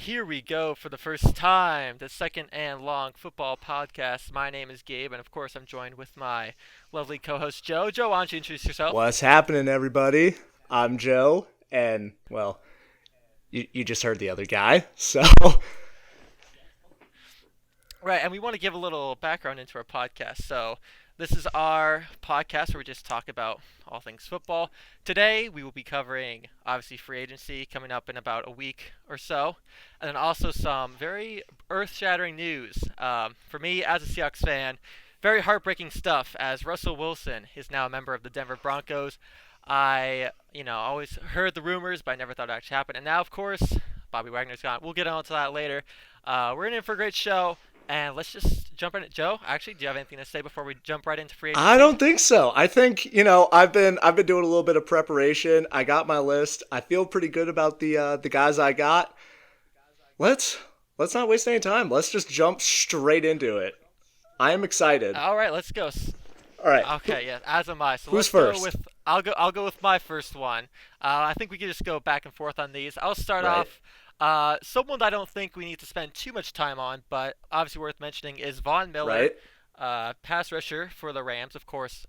here we go for the first time, the Second and Long Football Podcast. My name is Gabe, and of course, I'm joined with my lovely co-host Joe. Joe, why don't you introduce yourself? What's happening, everybody? I'm Joe, and, well, you just heard the other guy, so. Right, and we want to give a little background into our podcast. So, this is our podcast where we just talk about all things football. Today, we will be covering obviously free agency coming up in about a week or so, and then also some very earth-shattering news. For me, as a Seahawks fan, very heartbreaking stuff. As Russell Wilson is now a member of the Denver Broncos. Always heard the rumors, but I never thought it actually happened. And now, of course, Bobby Wagner's gone. We'll get on to that later. We're in for a great show. And let's just jump in it. Joe, actually, do you have anything to say before we jump right into free I agency? don't think so. I think, I've been doing a little bit of preparation. I got my list. I feel pretty good about the guys I got. Let's not waste any time. Let's just jump straight into it. I am excited. All right, let's go. All right. Okay, yeah, as am I. So Who's let's go first? with. I'll go with my first one. I think we can just go back and forth on these. I'll start Right. off. Someone that I don't think we need to spend too much time on, but obviously worth mentioning is Von Miller, Right. pass rusher for the Rams, of course,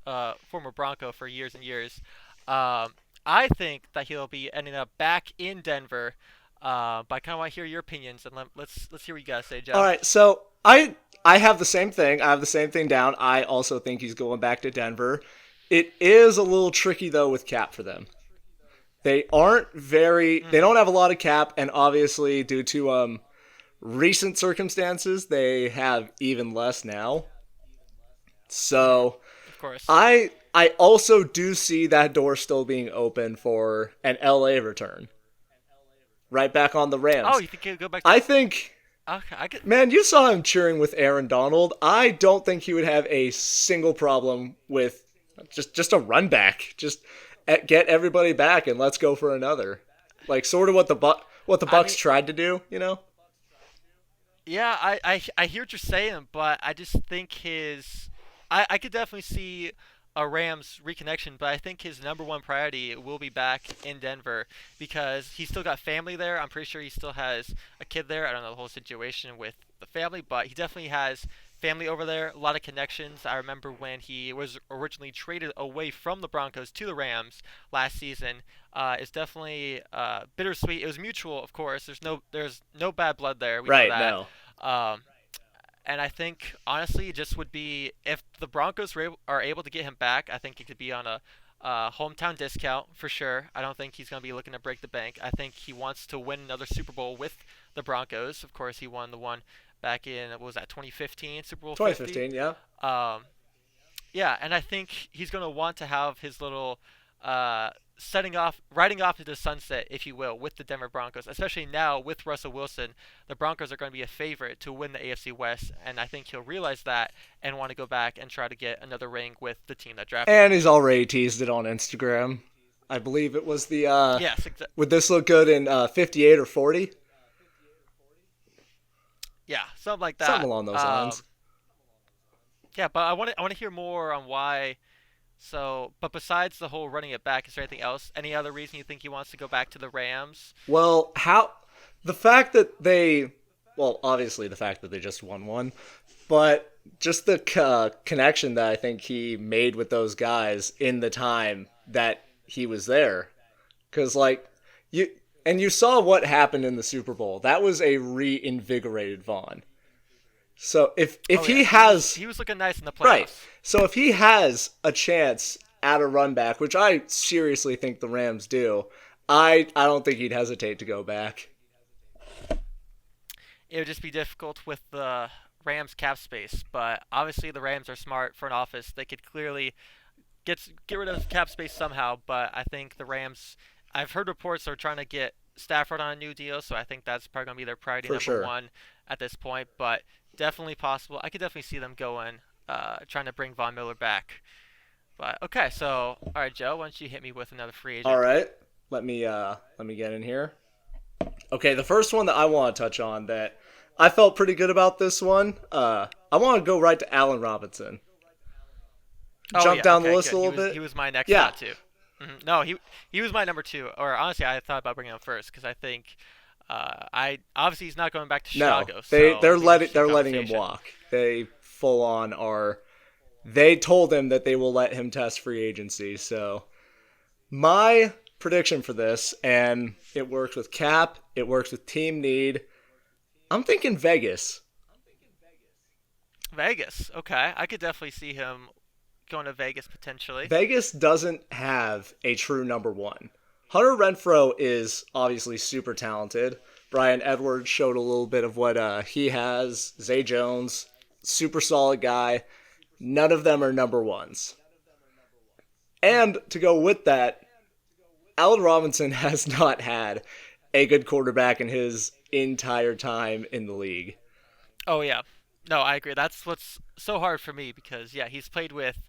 former Bronco for years and years. I think that he'll be ending up back in Denver. But I kind of want to hear your opinions, and let's hear what you guys say, All Joe. right. So I have the same thing. I have the same thing down. I also think he's going back to Denver. It is a little tricky though with cap for them. They don't have a lot of cap, and obviously due to recent circumstances, they have even less now. So Of course. I also do see that door still being open for an LA return. Right back on the Oh, Rams. you think he'll go back? I think, Okay, I could. man, you saw him cheering with Aaron Donald. I don't think he would have a single problem with just a run back. Just get everybody back and let's go for another. Like sort of what the I Bucks mean, tried to do, you know? yeah, I hear what you're saying, but I just think I could definitely see a Rams reconnection, but I think his number one priority will be back in Denver because he's still got family there. I'm pretty sure he still has a kid there. I don't know the whole situation with the family, but he definitely has family over there, a lot of connections. I remember when he was originally traded away from the Broncos to the Rams last season. It's definitely bittersweet. It was mutual, of course. There's no bad blood there. We know Right, that. no. Um, and I think honestly, it just would be if the Broncos are able to get him back. I think it could be on a hometown discount for sure. I don't think he's going to be looking to break the bank. I think he wants to win another Super Bowl with the Broncos. Of course, he won the one back in what was that 2015 Super Bowl 50. 2015, yeah. Um, yeah, and I think he's going to want to have his little riding off into the sunset, if you will, with the Denver Broncos. Especially now with Russell Wilson, the Broncos are going to be a favorite to win the AFC West, and I think he'll realize that and want to go back and try to get another ring with the team that drafted him. And he's already teased it on Instagram. I believe it was the Yes, would this look good in 58 or 40? yeah, something like Something that. along those lines. Yeah, but I want to hear more on why. So, but besides the whole running it back, is there anything else? Any other reason you think he wants to go back to the Rams? Well, how the fact that they, well, obviously the fact that they just won one, but just the connection that I think he made with those guys in the time that he was there, because you you saw what happened in the Super Bowl. That was a reinvigorated Vaughn. So if Oh yeah, he he was has he was looking nice in the right, playoffs. so if he has a chance at a run back, which I seriously think the Rams do, I don't think he'd hesitate to go back. It would just be difficult with the Rams cap space, but obviously the Rams are smart front office. They could clearly get rid of cap space somehow, but I think the Rams. I've heard reports are trying to get Stafford on a new deal, so I think that's probably going to be their priority For number sure. one at this point. But definitely possible. I could definitely see them going, trying to bring Von Miller back. But okay, so all right, Joe, why don't you hit me with another free All agent? right. Let me get in here. Okay, the first one that I want to touch on that I felt pretty good about this one. I want to go right to Allen Robinson. Oh Jump yeah, down the okay, list good. a He little was bit. he was my next Yeah. thought too. No, he was my number two. Or honestly, I thought about bringing him first because I think I obviously he's not going back to No, Chicago, so they're it'd be an interesting letting him conversation. walk. They full on are. They told him that they will let him test free agency. So my prediction for this, and it works with cap, it works with team need. I'm thinking Vegas. Vegas, okay, I could definitely see him going to Vegas potentially. Vegas doesn't have a true number one. Hunter Renfrow is obviously super talented. Brian Edwards showed a little bit of what he has. Zay Jones, super solid guy. None of them are number ones. And to go with that, Allen Robinson has not had a good quarterback in his entire time in the league. Oh yeah, no, I agree. That's what's so hard for me because yeah, he's played with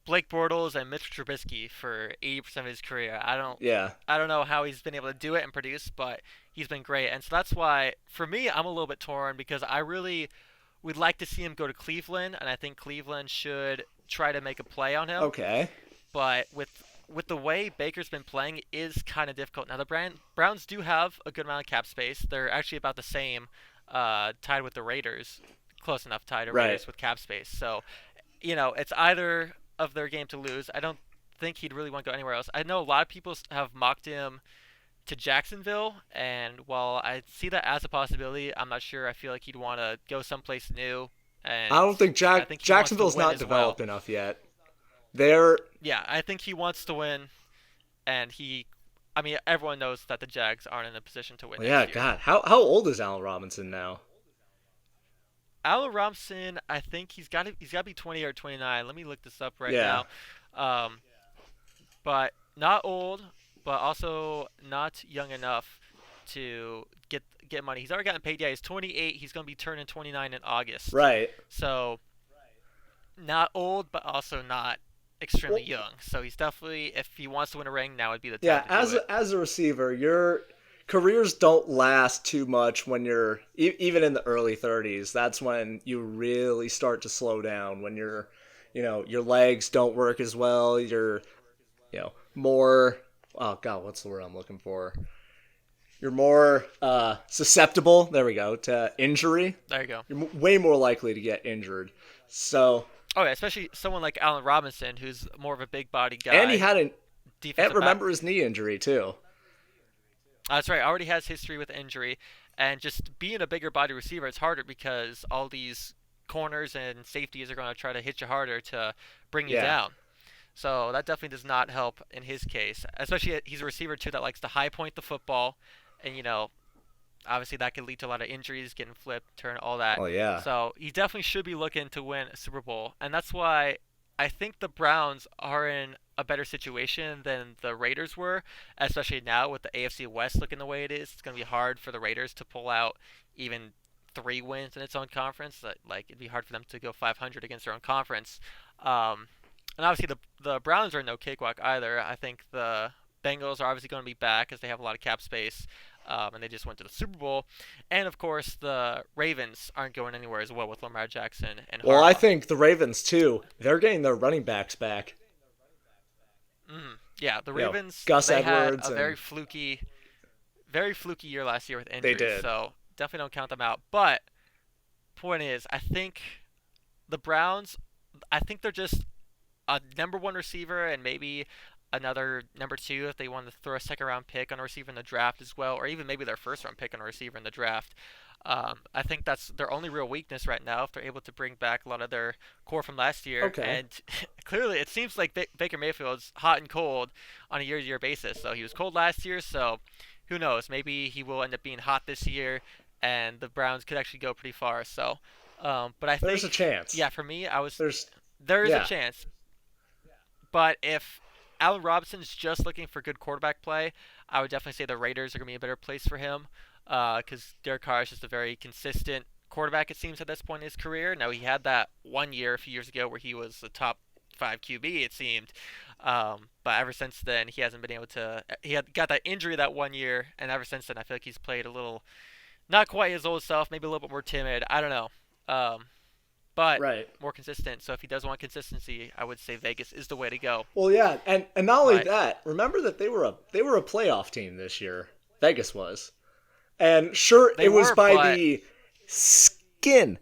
Blake Bortles and Mitch Trubisky for 80% of his career. Yeah. I don't know how he's been able to do it and produce, but he's been great. And so that's why for me I'm a little bit torn because I really would like to see him go to Cleveland and I think Cleveland should try to make a play on him. Okay. But with the way Baker's been playing, it is kind of difficult. Now the Browns do have a good amount of cap space. They're actually about the same, tied with the Raiders, close enough tied to Right. Raiders with cap space. So, it's either of their game to lose. I don't think he'd really want to go anywhere else. I know a lot of people have mocked him to Jacksonville, and while I see that as a possibility, I'm not sure. I feel like he'd want to go someplace new, I and don't think I think he wants to Jacksonville's win not as well. developed enough yet. They're Yeah, I think he wants to win, and I mean, everyone knows that the Jags aren't in a position to win well, yeah, next year. God. How old is Allen Robinson now? Allen Robinson, I think he's got to be 20 or 29. Let me look this up right Yeah. now. Um, but not old, but also not young enough to get money. He's already gotten paid. Yeah, he's 28. He's going to be turning 29 in August. Right. So not old, but also not Well, extremely young. So he's definitely, if he wants to win a ring, now would be the time yeah, to do it. as a receiver, your careers don't last too much when you're even in the early 30s. That's when you really start to slow down when your legs don't work as well. You're, more oh god, what's the word I'm looking for? You're more susceptible, there we go, to injury. There you go. You're way more likely to get injured. So, Oh, yeah, especially someone like Allen Robinson, who's more of a big body and he guy, had and defensive back. remember his knee injury too. That's right. Already has history with injury, and just being a bigger body receiver, it's harder because all these corners and safeties are going to try to hit you harder to bring you Yeah. down. So that definitely does not help in his case. Especially he's a receiver too that likes to high point the football, and obviously that could lead to a lot of injuries, getting flipped, turn, all that. Oh yeah. So he definitely should be looking to win a Super Bowl, and that's why I think the Browns are in a better situation than the Raiders were, especially now with the AFC West looking the way it is. It's going to be hard for the Raiders to pull out even 3 wins in its own conference. Like it'd be hard for them to go 500 against their own conference. Um, and obviously the Browns are no cakewalk either. I think the Bengals are obviously going to be back as they have a lot of cap space, and they just went to the Super Bowl. And of course, the Ravens aren't going anywhere as well with Lamar Jackson and Well, I Harbaugh. think the Ravens too. They're getting their running backs back. Yeah, the You know, Ravens Gus they had Edwards a and very fluky year last year with they injuries, did. so definitely don't count them out. But point is, I think the Browns, I think they're just a number one receiver and maybe another number two if they want to throw a second round pick on a receiver in the draft as well, or even maybe their first round pick on a receiver in the draft. I think that's their only real weakness right now if they're able to bring back a lot of their core from last year. Okay. And clearly, it seems like Baker Mayfield's hot and cold on a year-to-year basis. So he was cold last year, so who knows? Maybe he will end up being hot this year, and the Browns could actually go pretty far. So, but I There's a think, chance. yeah, for me, There's there is a yeah. chance. But if Allen Robinson's just looking for good quarterback play, I would definitely say the Raiders are going to be a better place for him because Derek Carr is just a very consistent quarterback, it seems, at this point in his career. Now, he had that 1 year a few years ago where he was the top 5 QB, it seemed. But ever since then, he hasn't been able to. He had got that injury that 1 year, and ever since then, I feel like he's played a little, not quite his old self, maybe a little bit more timid. I don't know. But Right. more consistent. So if he does want consistency, I would say Vegas is the way to go. Well, yeah, and not only But that, remember that they were a playoff team this year. Vegas was. And sure, They it was were, by but the skin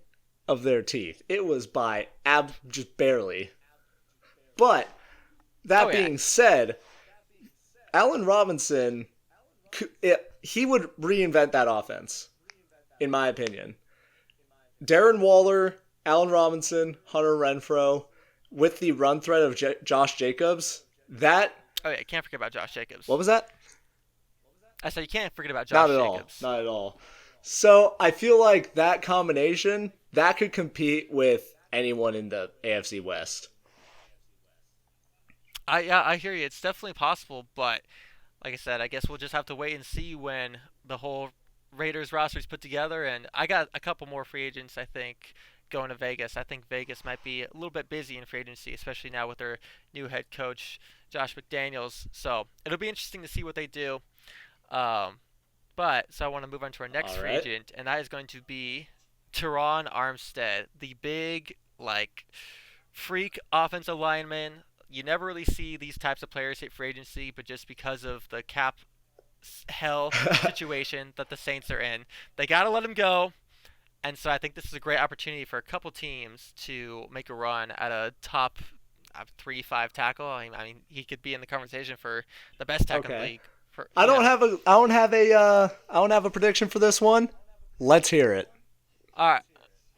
of their teeth. It was by just barely. But oh that yeah, being said, Allen Robinson, he would reinvent that offense, in my opinion. Darren Waller, Allen Robinson, Hunter Renfrow, with the run threat of Josh Jacobs. That oh yeah, can't forget about Josh what Jacobs. was that? I said you can't forget about Not Josh at all. Jacobs. Not at all. So I feel like that combination that could compete with anyone in the AFC West. I hear you. It's definitely possible, but like I said, I guess we'll just have to wait and see when the whole Raiders roster is put together. And I got a couple more free agents, I think, going to Vegas. I think Vegas might be a little bit busy in free agency, especially now with their new head coach, Josh McDaniels. So it'll be interesting to see what they do. Um, so I want to move on to our next All free right. agent, and that is going to be Teron Armstead, the big, like, freak offensive lineman. You never really see these types of players hit free agency, but just because of the cap hell situation that the Saints are in, they got to let him go. And so I think this is a great opportunity for a couple teams to make a run at a top 3-5 tackle. I mean, he could be in the conversation for the best tackle in the Okay. league. For I don't have a I don't have a prediction for this one. Let's hear it. all right,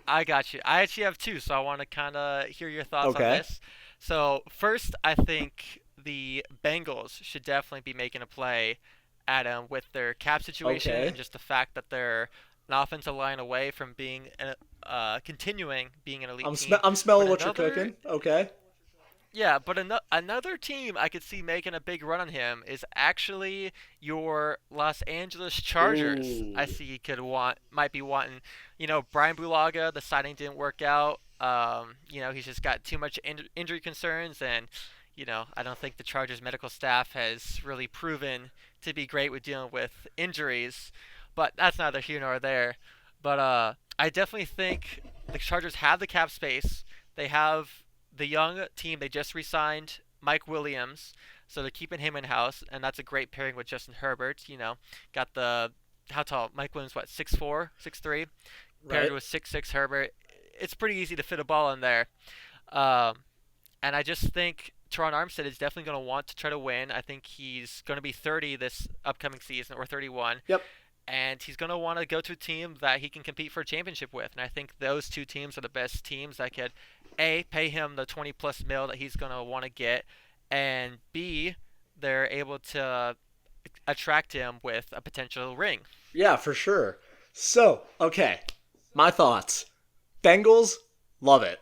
I got you. I actually have two, so I want to kind of hear your thoughts on Okay. this. So first, I think the Bengals should definitely be making a play at him with their cap situation Okay. and just the fact that they're an offensive line away from being continuing being an elite team. I'm But smelling what you're another cooking. Okay. Yeah, but another team I could see making a big run on him is actually your Los Angeles Chargers. I Ooh. see he might be wanting, Brian Bulaga. The signing didn't work out. He's just got too much injury concerns, and I don't think the Chargers medical staff has really proven to be great with dealing with injuries. But that's neither here nor there. But I definitely think the Chargers have the cap space. They have the young team. They just re-signed Mike Williams, so they're keeping him in house, and that's a great pairing with Justin Herbert. Got the how tall Mike Williams? What 6'4", 6'3", paired Right. with 6'6" Herbert. It's pretty easy to fit a ball in there, um, and I just think Teron Armstead is definitely going to want to try to win. I think he's going to be 30 this upcoming season, or 31, Yep. and he's going to want to go to a team that he can compete for a championship with. And I think those two teams are the best teams that could, A, pay him the 20 plus mil that he's going to want to get, and B, they're able to attract him with a potential ring. Yeah, for sure. So, okay. My thoughts. Bengals, love it.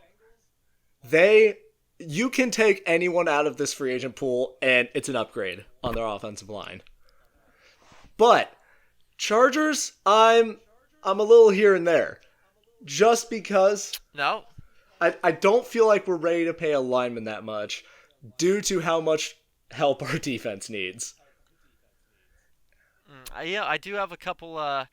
They you can take anyone out of this free agent pool and it's an upgrade on their offensive line. But Chargers, I'm a little here and there. Just because No, I don't feel like we're ready to pay a lineman that much due to how much help our defense needs. yeah, I do have a couple. I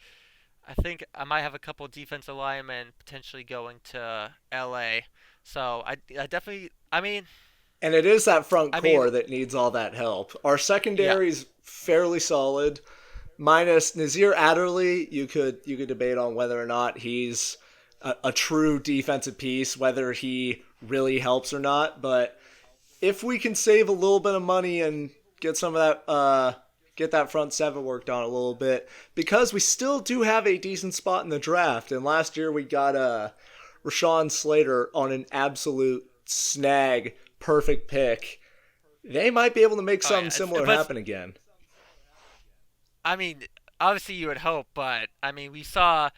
think I might have a couple defensive linemen potentially going to LA. So I definitely. And it is that front I mean, core that needs all that help. Our yeah. secondary's fairly solid. Minus Nazir Adderley, you could debate on whether or not he's a true defensive piece, whether he really helps or not. But if we can save a little bit of money and get some of that, get that front seven worked on a little bit, because we still do have a decent spot in the draft. And last year we got Rashawn Slater on an absolute snag, perfect pick. They might be able to make Oh something yeah. similar But happen again. I mean, obviously you would hope, but I mean, we saw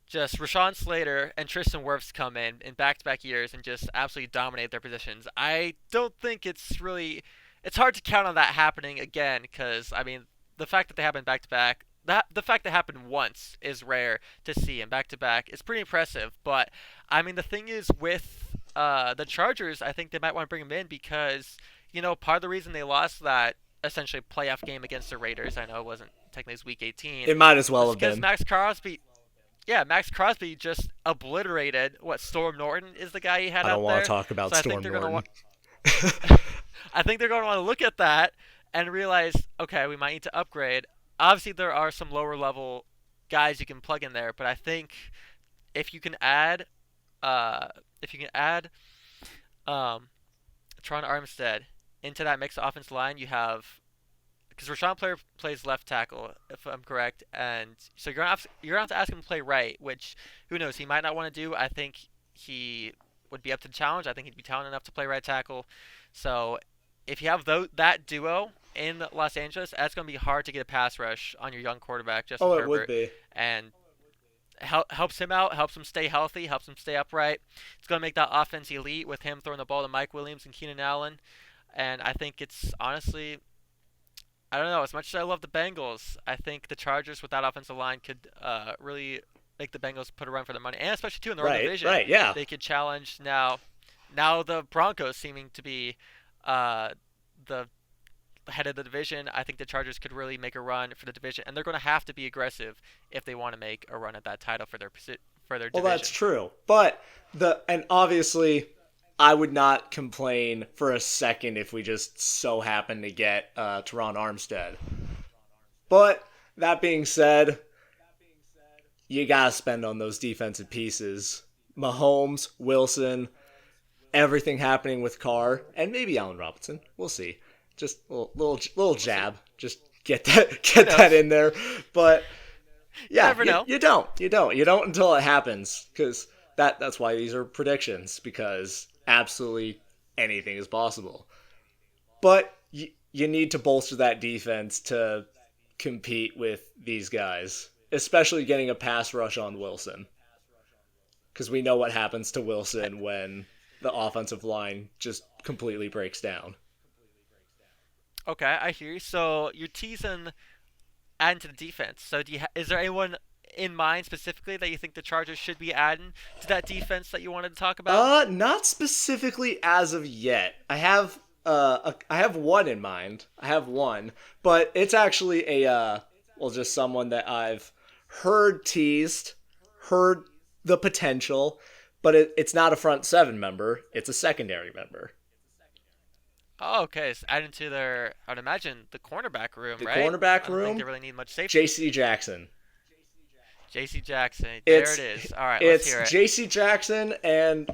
just Rashawn Slater and Tristan Wirfs come in back-to-back years and just absolutely dominate their positions. I don't think it's hard to count on that happening again because I mean, the fact that they happen back-to-back, that the fact that happened once is rare to see, and back-to-back is pretty impressive. But I mean, the thing is with the Chargers, I think they might want to bring him in because part of the reason they lost that essentially playoff game against the Raiders, I know it wasn't technically it's week 18, It might as well was have because been. Max Crosby just obliterated what Storm Norton is the guy he had I don't out want to there. talk about So I think Storm they're gonna Norton. want. I think they're going to want to look at that and realize, okay, we might need to upgrade. Obviously, there are some lower level guys you can plug in there. But I think if you can add, uh, if you can add um, Tron Armstead into that mixed offensive line, you have because Rashawn Player plays left tackle, if I'm correct, and so you're gonna have to ask him to play right, which who knows he might not want to do. I think he would be up to the challenge. I think he'd be talented enough to play right tackle. So if you have that duo in Los Angeles, that's gonna be hard to get a pass rush on your young quarterback Justin Oh, it would Herbert, be. and helps him out, helps him stay healthy, helps him stay upright. It's gonna make that offense elite with him throwing the ball to Mike Williams and Keenan Allen, and I think it's honestly I don't know. As much as I love the Bengals, I think the Chargers with that offensive line could really make the Bengals put a run for their money, and especially too in their own Right, division, right, yeah. they could challenge now. Now the Broncos seeming to be uh, the head of the division. I think the Chargers could really make a run for the division, and they're going to have to be aggressive if they want to make a run at that title for their Well, that's division. true. But and obviously I would not complain for a second if we just so happen to get Teron Armstead. But that being said, you gotta spend on those defensive pieces. Mahomes, Wilson, everything happening with Carr, and maybe Allen Robinson. We'll see. Just a little We'll see. jab. Just get that Who get that knows? in there. But You yeah, never know. you don't until it happens, because that's why these are predictions, because absolutely anything is possible. But you need to bolster that defense to compete with these guys, especially getting a pass rush on Wilson, because we know what happens to Wilson when the offensive line just completely breaks down. Okay, I hear you. So you're teasing adding to the defense. So is there anyone in mind specifically that you think the Chargers should be adding to that defense that you wanted to talk about? Not specifically as of yet. I have one in mind. I have one, but it's actually just someone that I've heard teased, heard the potential, but it's not a front seven member. It's a secondary member. Oh, okay. So adding to their, I'd imagine the cornerback room, The right? cornerback I don't think they room, really need much safety. J.C. Jackson. J.C. Jackson, there it It's is. All right, let's it's hear it. J.C. Jackson and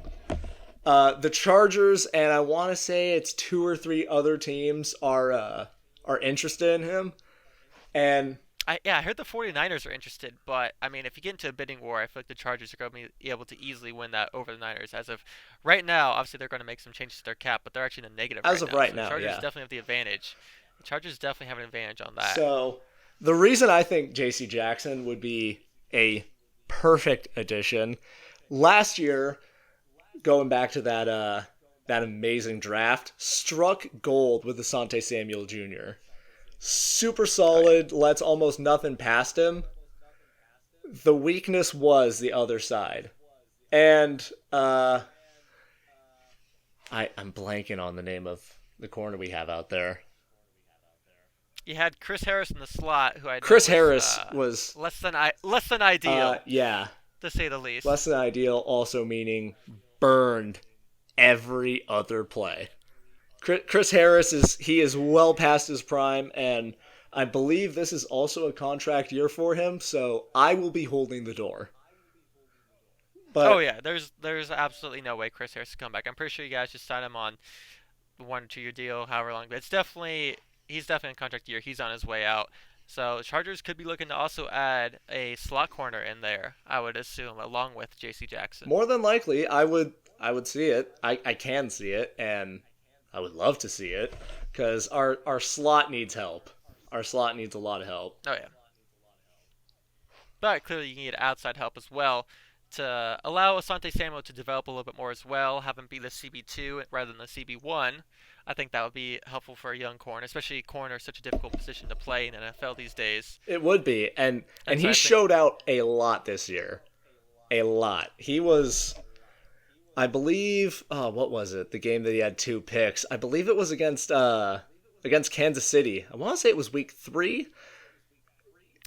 the Chargers, and I want to say it's two or three other teams are interested in him. And I heard the 49ers are interested, but I mean, if you get into a bidding war, I feel like the Chargers are going to be able to easily win that over the Niners. As of right now, obviously they're going to make some changes to their cap, but they're actually in the negative as right of now. right So the now, Chargers yeah. definitely have the advantage. The Chargers definitely have an advantage on that. So the reason I think J.C. Jackson would be a perfect addition, last year, going back to that amazing draft, struck gold with Asante Samuel Jr. Super Oh yeah. solid, lets almost nothing past him. The weakness was the other side. And I'm blanking on the name of the corner we have out there. You had Chris Harris in the slot, who I know Chris was Harris was less than ideal, yeah, to say the least. less than ideal, also meaning burned every other play. Chris Harris is well past his prime, and I believe this is also a contract year for him, so I will be holding the door. Oh But yeah, there's absolutely no way Chris Harris can come back. I'm pretty sure you guys just signed him on the 1 or 2 year deal, however long. But it's definitely he's definitely in contract year. He's on his way out. So the Chargers could be looking to also add a slot corner in there, I would assume, along with J.C. Jackson. more than likely, I would see it. I can see it, and I would love to see it, because our slot needs help. Our slot needs a lot of help. Oh yeah, but clearly you need outside help as well to allow Asante Samuel to develop a little bit more as well. Have him be the CB2 rather than the CB1. I think that would be helpful for a young corner, especially corner is such a difficult position to play in NFL these days. It would be, and And so he I think showed out a lot this year. A lot. He was, I believe, what was it? The game that he had two picks. I believe it was against Kansas City. I want to say it was week 3.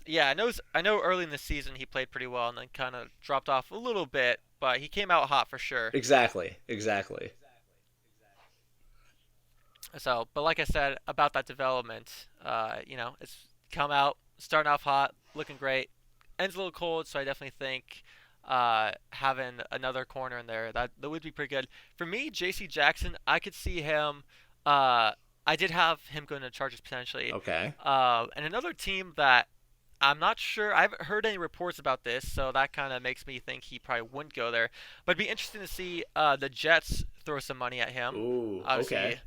yeah, I know early in the season he played pretty well and then kind of dropped off a little bit, but he came out hot for sure. Exactly, exactly. So, but like I said about that development, it's come out starting off hot, looking great, ends a little cold, so I definitely think having another corner in there that would be pretty good. For me, J.C. Jackson, I could see him. Uh, I did have him going to Chargers potentially, Okay. and another team that I'm not sure. I haven't heard any reports about this, so that kind of makes me think he probably wouldn't go there. But it'd be interesting to see the Jets throw some money at him. Ooh, okay. Obviously,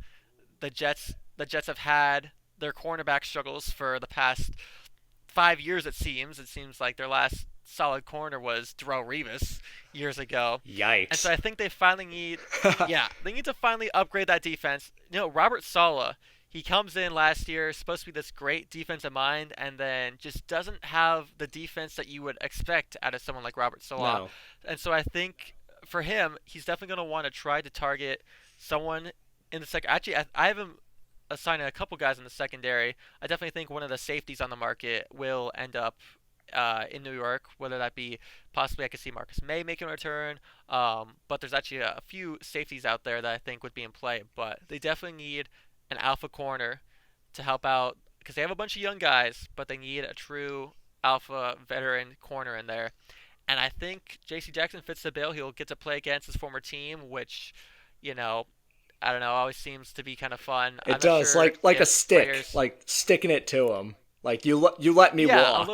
the Jets have had their cornerback struggles for the past 5 years. It seems like their last solid corner was Darrell Revis years ago, and so Yikes. I think they finally need, yeah, they need to finally upgrade that defense. Robert Saleh, he comes in last year, supposed to be this great defensive mind, and then just doesn't have the defense that you would expect out of someone like Robert Saleh. No. And so I think for him, he's definitely going to want to try to target someone in the second. Actually, I have him assigning a couple guys in the secondary. I definitely think one of the safeties on the market will end up in New York, whether that be possibly I could see Marcus May making a return. But there's actually a few safeties out there that I think would be in play. But they definitely need an alpha corner to help out because they have a bunch of young guys, but they need a true alpha veteran corner in there. And I think J.C. Jackson fits the bill. He'll get to play against his former team, which, you know, I don't know, always seems to be kind of fun. It I'm not does, sure like a if stick, players, like sticking it to him. Like you let me yeah, walk.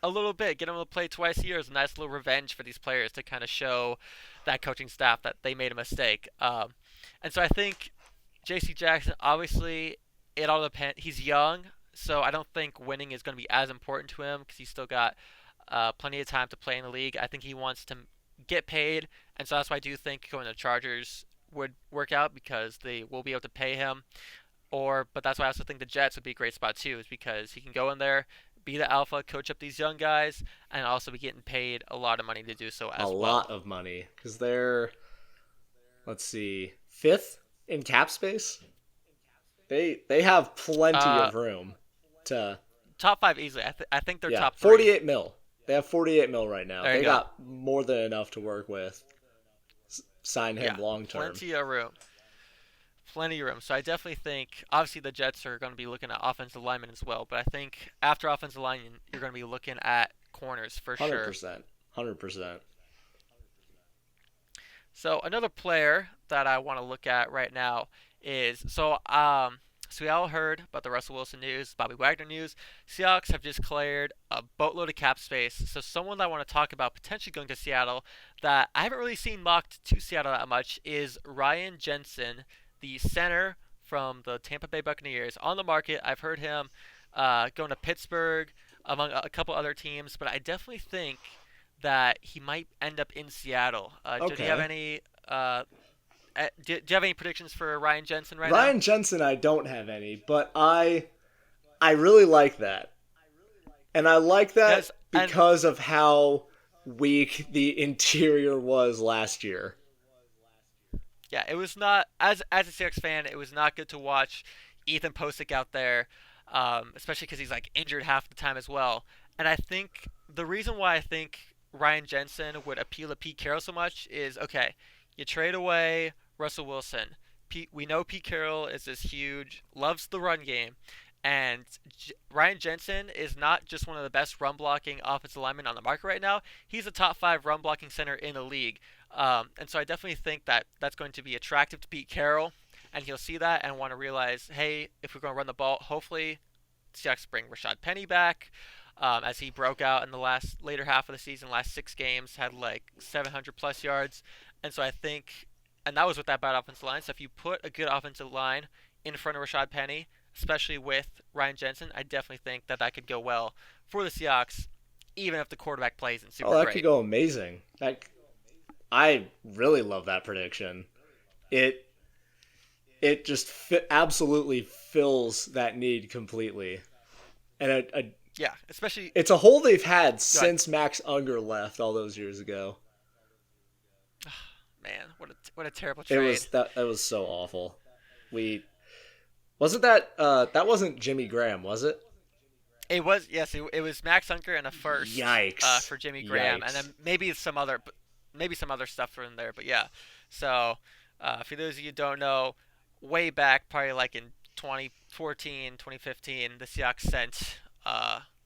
a little bit. Get them to play twice a year is a nice little revenge for these players to kind of show that coaching staff that they made a mistake. And so I think J.C. Jackson, obviously, it all depends. He's young, so I don't think winning is going to be as important to him because he's still got plenty of time to play in the league. I think he wants to get paid, and so that's why I do think going to the Chargers would work out because they will be able to pay him. But that's why I also think the Jets would be a great spot too, is because he can go in there, be the alpha, coach up these young guys, and also be getting paid a lot of money to do so A as well. lot of money because they're, let's see, fifth in cap space. They have plenty Uh, of room to, Top five easily. I think they're yeah, top three. 48 mil. They have 48 mil right now. There you They go. got more than enough to work with. Sign him Yeah, long term. plenty of room. Plenty of room. So I definitely think, obviously, the Jets are going to be looking at offensive linemen as well. But I think after offensive line, you're going to be looking at corners for sure. 100%. 100%. So another player that I want to look at right now is so we all heard about the Russell Wilson news, Bobby Wagner news. Seahawks have just cleared a boatload of cap space. So someone that I want to talk about potentially going to Seattle that I haven't really seen mocked to Seattle that much is Ryan Jensen, the center from the Tampa Bay Buccaneers, on the market. I've heard him going to Pittsburgh among a couple other teams, but I definitely think that he might end up in Seattle. Do you have Okay. any? Do you have any predictions for Ryan Jensen right now? Ryan Jensen, I don't have any, but I really like that. And I like that Yes, and because of how weak the interior was last year. yeah, it was not as a Seahawks fan, it was not good to watch Ethan Posick out there, especially because he's like injured half the time as well. And I think the reason why I think Ryan Jensen would appeal to Pete Carroll so much is okay, you trade away Russell Wilson. We know Pete Carroll is this huge, loves the run game, and Ryan Jensen is not just one of the best run blocking offensive linemen on the market right now. He's a top five run blocking center in the league. And so I definitely think that that's going to be attractive to Pete Carroll, and he'll see that and want to realize, hey, if we're going to run the ball, hopefully Seahawks bring Rashad Penny back, as he broke out in the last later half of the season, last 6 games, had like 700 plus yards, and so I think, and that was with that bad offensive line. So if you put a good offensive line in front of Rashad Penny, especially with Ryan Jensen, I definitely think that that could go well for the Seahawks, even if the quarterback plays in Oh, super that could great. go amazing. I really love that prediction. It it just absolutely fills that need completely. And Yeah, especially. it's a hole they've had Go ahead. since Max Unger left all those years ago. Man, what a terrible It trade. was that was so awful. We wasn't that that wasn't Jimmy Graham, was it? It was, yes, it was Max Unker and a first Yikes. for Jimmy Graham, and Yikes. then maybe some other stuff in there. But yeah, so for those of you who don't know, way back, probably like in 2014, 2015, the Seahawks sent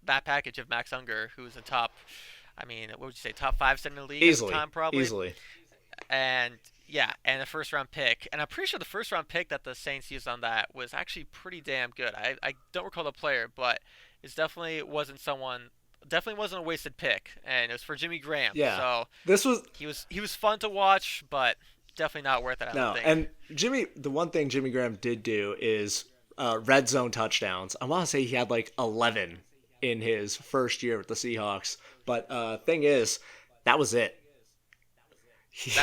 that package of Max Unger, who's a top, I mean, what would you say, top 5 center in the league at the Easily, time, probably. easily. And yeah, and a first round pick. And I'm pretty sure the first round pick that the Saints used on that was actually pretty damn good. I don't recall the player, but it definitely wasn't a wasted pick. And it was for Jimmy Graham. Yeah, So this was he was fun to watch, but definitely not worth it, I don't no. think. And the one thing Jimmy Graham did do is red zone touchdowns. I want to say he had like 11 in his first year with the Seahawks. But thing is, that was it.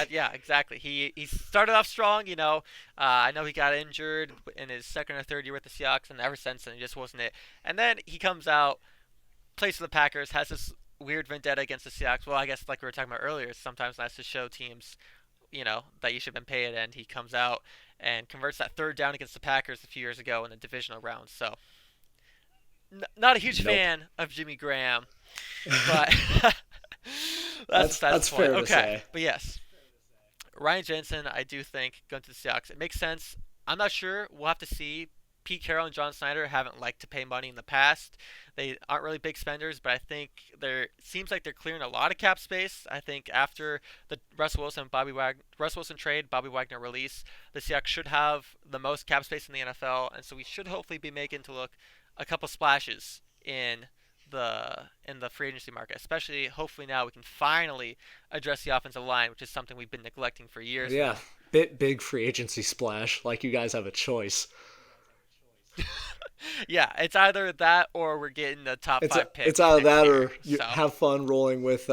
Yeah, exactly. He started off strong, you know. I know he got injured in his second or third year with the Seahawks, and ever since then, it just wasn't it. And then he comes out, plays for the Packers, has this weird vendetta against the Seahawks. Well, I guess like we were talking about earlier, it's sometimes nice to show teams, that you should have been paid, and he comes out and converts that third down against the Packers a few years ago in the divisional round. So, not a huge Nope. fan of Jimmy Graham, but that's That's the point. fair to Okay, say. but yes, Ryan Jensen, I do think going to the Seahawks, it makes sense. I'm not sure. We'll have to see. Pete Carroll and John Snyder haven't liked to pay money in the past. They aren't really big spenders, but I think there seems like they're clearing a lot of cap space. I think after the Russ Wilson trade, Bobby Wagner release, the Seahawks should have the most cap space in the NFL, and so we should hopefully be making to look a couple splashes in the free agency market. Especially, hopefully now we can finally address the offensive line, which is something we've been neglecting for years Yeah, now. big free agency splash. Like you guys have a choice. Yeah, it's either that or we're getting the top five It's pick either next that year. or you So have fun rolling with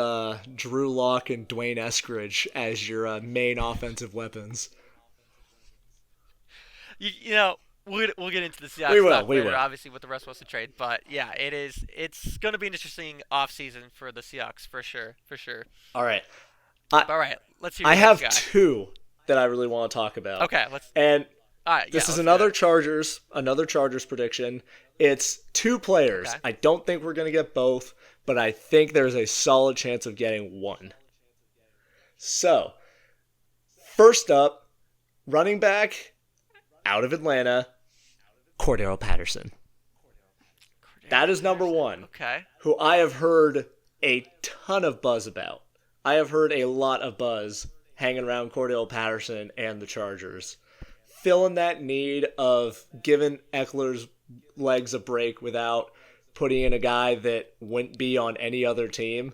Drew Lock and Dwayne Eskridge as your main offensive weapons. you know we'll get into the We Seahawks will, stuff we later, will. obviously with the Russ Wilson trade. But yeah, it's going to be an interesting offseason for the Seahawks for sure, for sure. All right, I All right, let's hear I your next have guy. two that I really want to talk about. Okay, let's. And All right, yeah, this is let's do it. Another Chargers prediction. It's two players. Okay. I don't think we're going to get both, but I think there's a solid chance of getting one. So, first up, running back out of Atlanta, Cordero Patterson. That is number one, Okay. who I have heard a ton of buzz about. I have heard a lot of buzz hanging around Cordell Patterson and the Chargers, filling that need of giving Eckler's legs a break without putting in a guy that wouldn't be on any other team.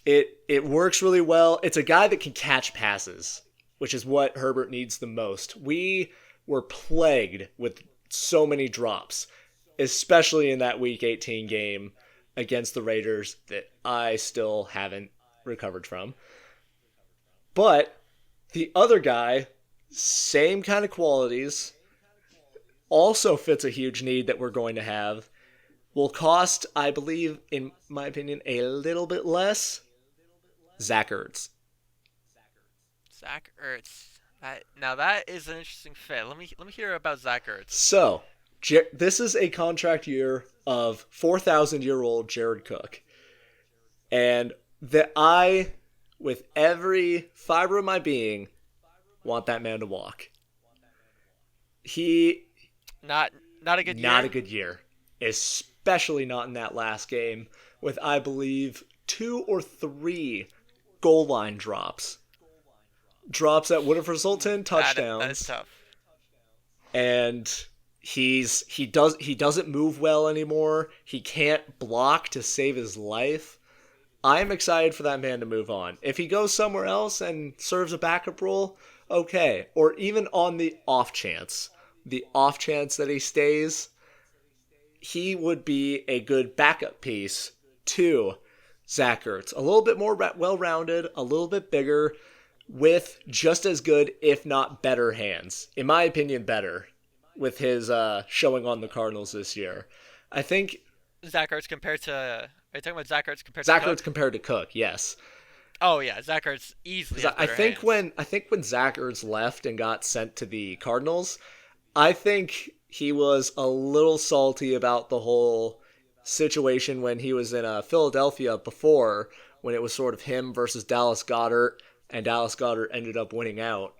It works really well. It's a guy that can catch passes, which is what Herbert needs the most. We were plagued with so many drops, especially in that Week 18 game against the Raiders that I still haven't recovered from. But the other guy, same kind of qualities, also fits a huge need that we're going to have. Will cost, I believe, in my opinion, a little bit less. Zach Ertz. Zach Ertz. Now that is an interesting fit. Let me hear about Zach Ertz. So, this is a contract year of 4,000-year-old Jared Cook. And that I, with every fiber of my being, want that man to walk. He Not a good year. Not a good year, especially not in that last game with, I believe, 2 or 3 goal line drops. Drops that would have resulted in touchdowns. That is tough. And he doesn't move well anymore. He can't block to save his life. I'm excited for that man to move on. If he goes somewhere else and serves a backup role, okay. Or even on the off chance that he stays, he would be a good backup piece to Zach Ertz. A little bit more well-rounded, a little bit bigger, with just as good, if not better, hands. In my opinion, better, with his showing on the Cardinals this year. I think Zach Ertz compared to. Are you talking about Zach Ertz compared Zach to Cook? Ertz compared to Cook, yes. Oh yeah, Zach Ertz easily. 'Cause Has better hands. I think when Zach Ertz left and got sent to the Cardinals, I think he was a little salty about the whole situation when he was in Philadelphia before, when it was sort of him versus Dallas Goedert, and Dallas Goedert ended up winning out.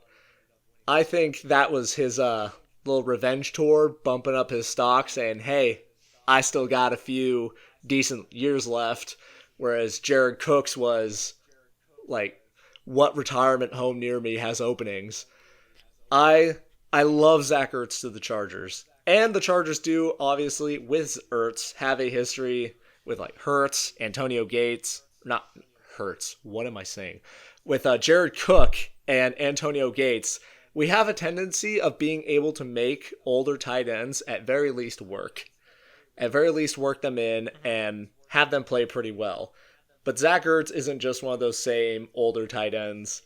I think that was his little revenge tour, bumping up his stock, saying, hey, I still got a few decent years left, whereas Jared Cook's was like, what retirement home near me has openings? I I love Zach Ertz to the Chargers. And the Chargers do, obviously, with Ertz, have a history with like Hurts, Antonio Gates, not Hurts, what am I saying? With Jared Cook and Antonio Gates, we have a tendency of being able to make older tight ends at very least work. At very least work them in and have them play pretty well. But Zach Ertz isn't just one of those same older tight ends.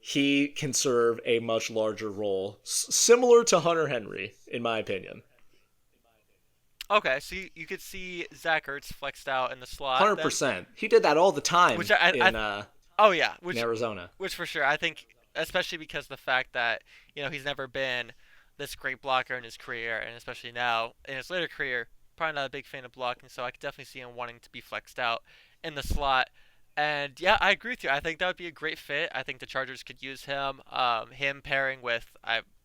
He can serve a much larger role, similar to Hunter Henry, in my opinion. Okay, so you could see Zach Ertz flexed out in the slot then, 100%. He did that all the time which I oh yeah, in Arizona. which for sure I think, especially because of the fact that he's never been this great blocker in his career, and especially now in his later career, probably not a big fan of blocking. So I could definitely see him wanting to be flexed out in the slot. And yeah, I agree with you. I think that would be a great fit. I think the Chargers could use him. Him pairing with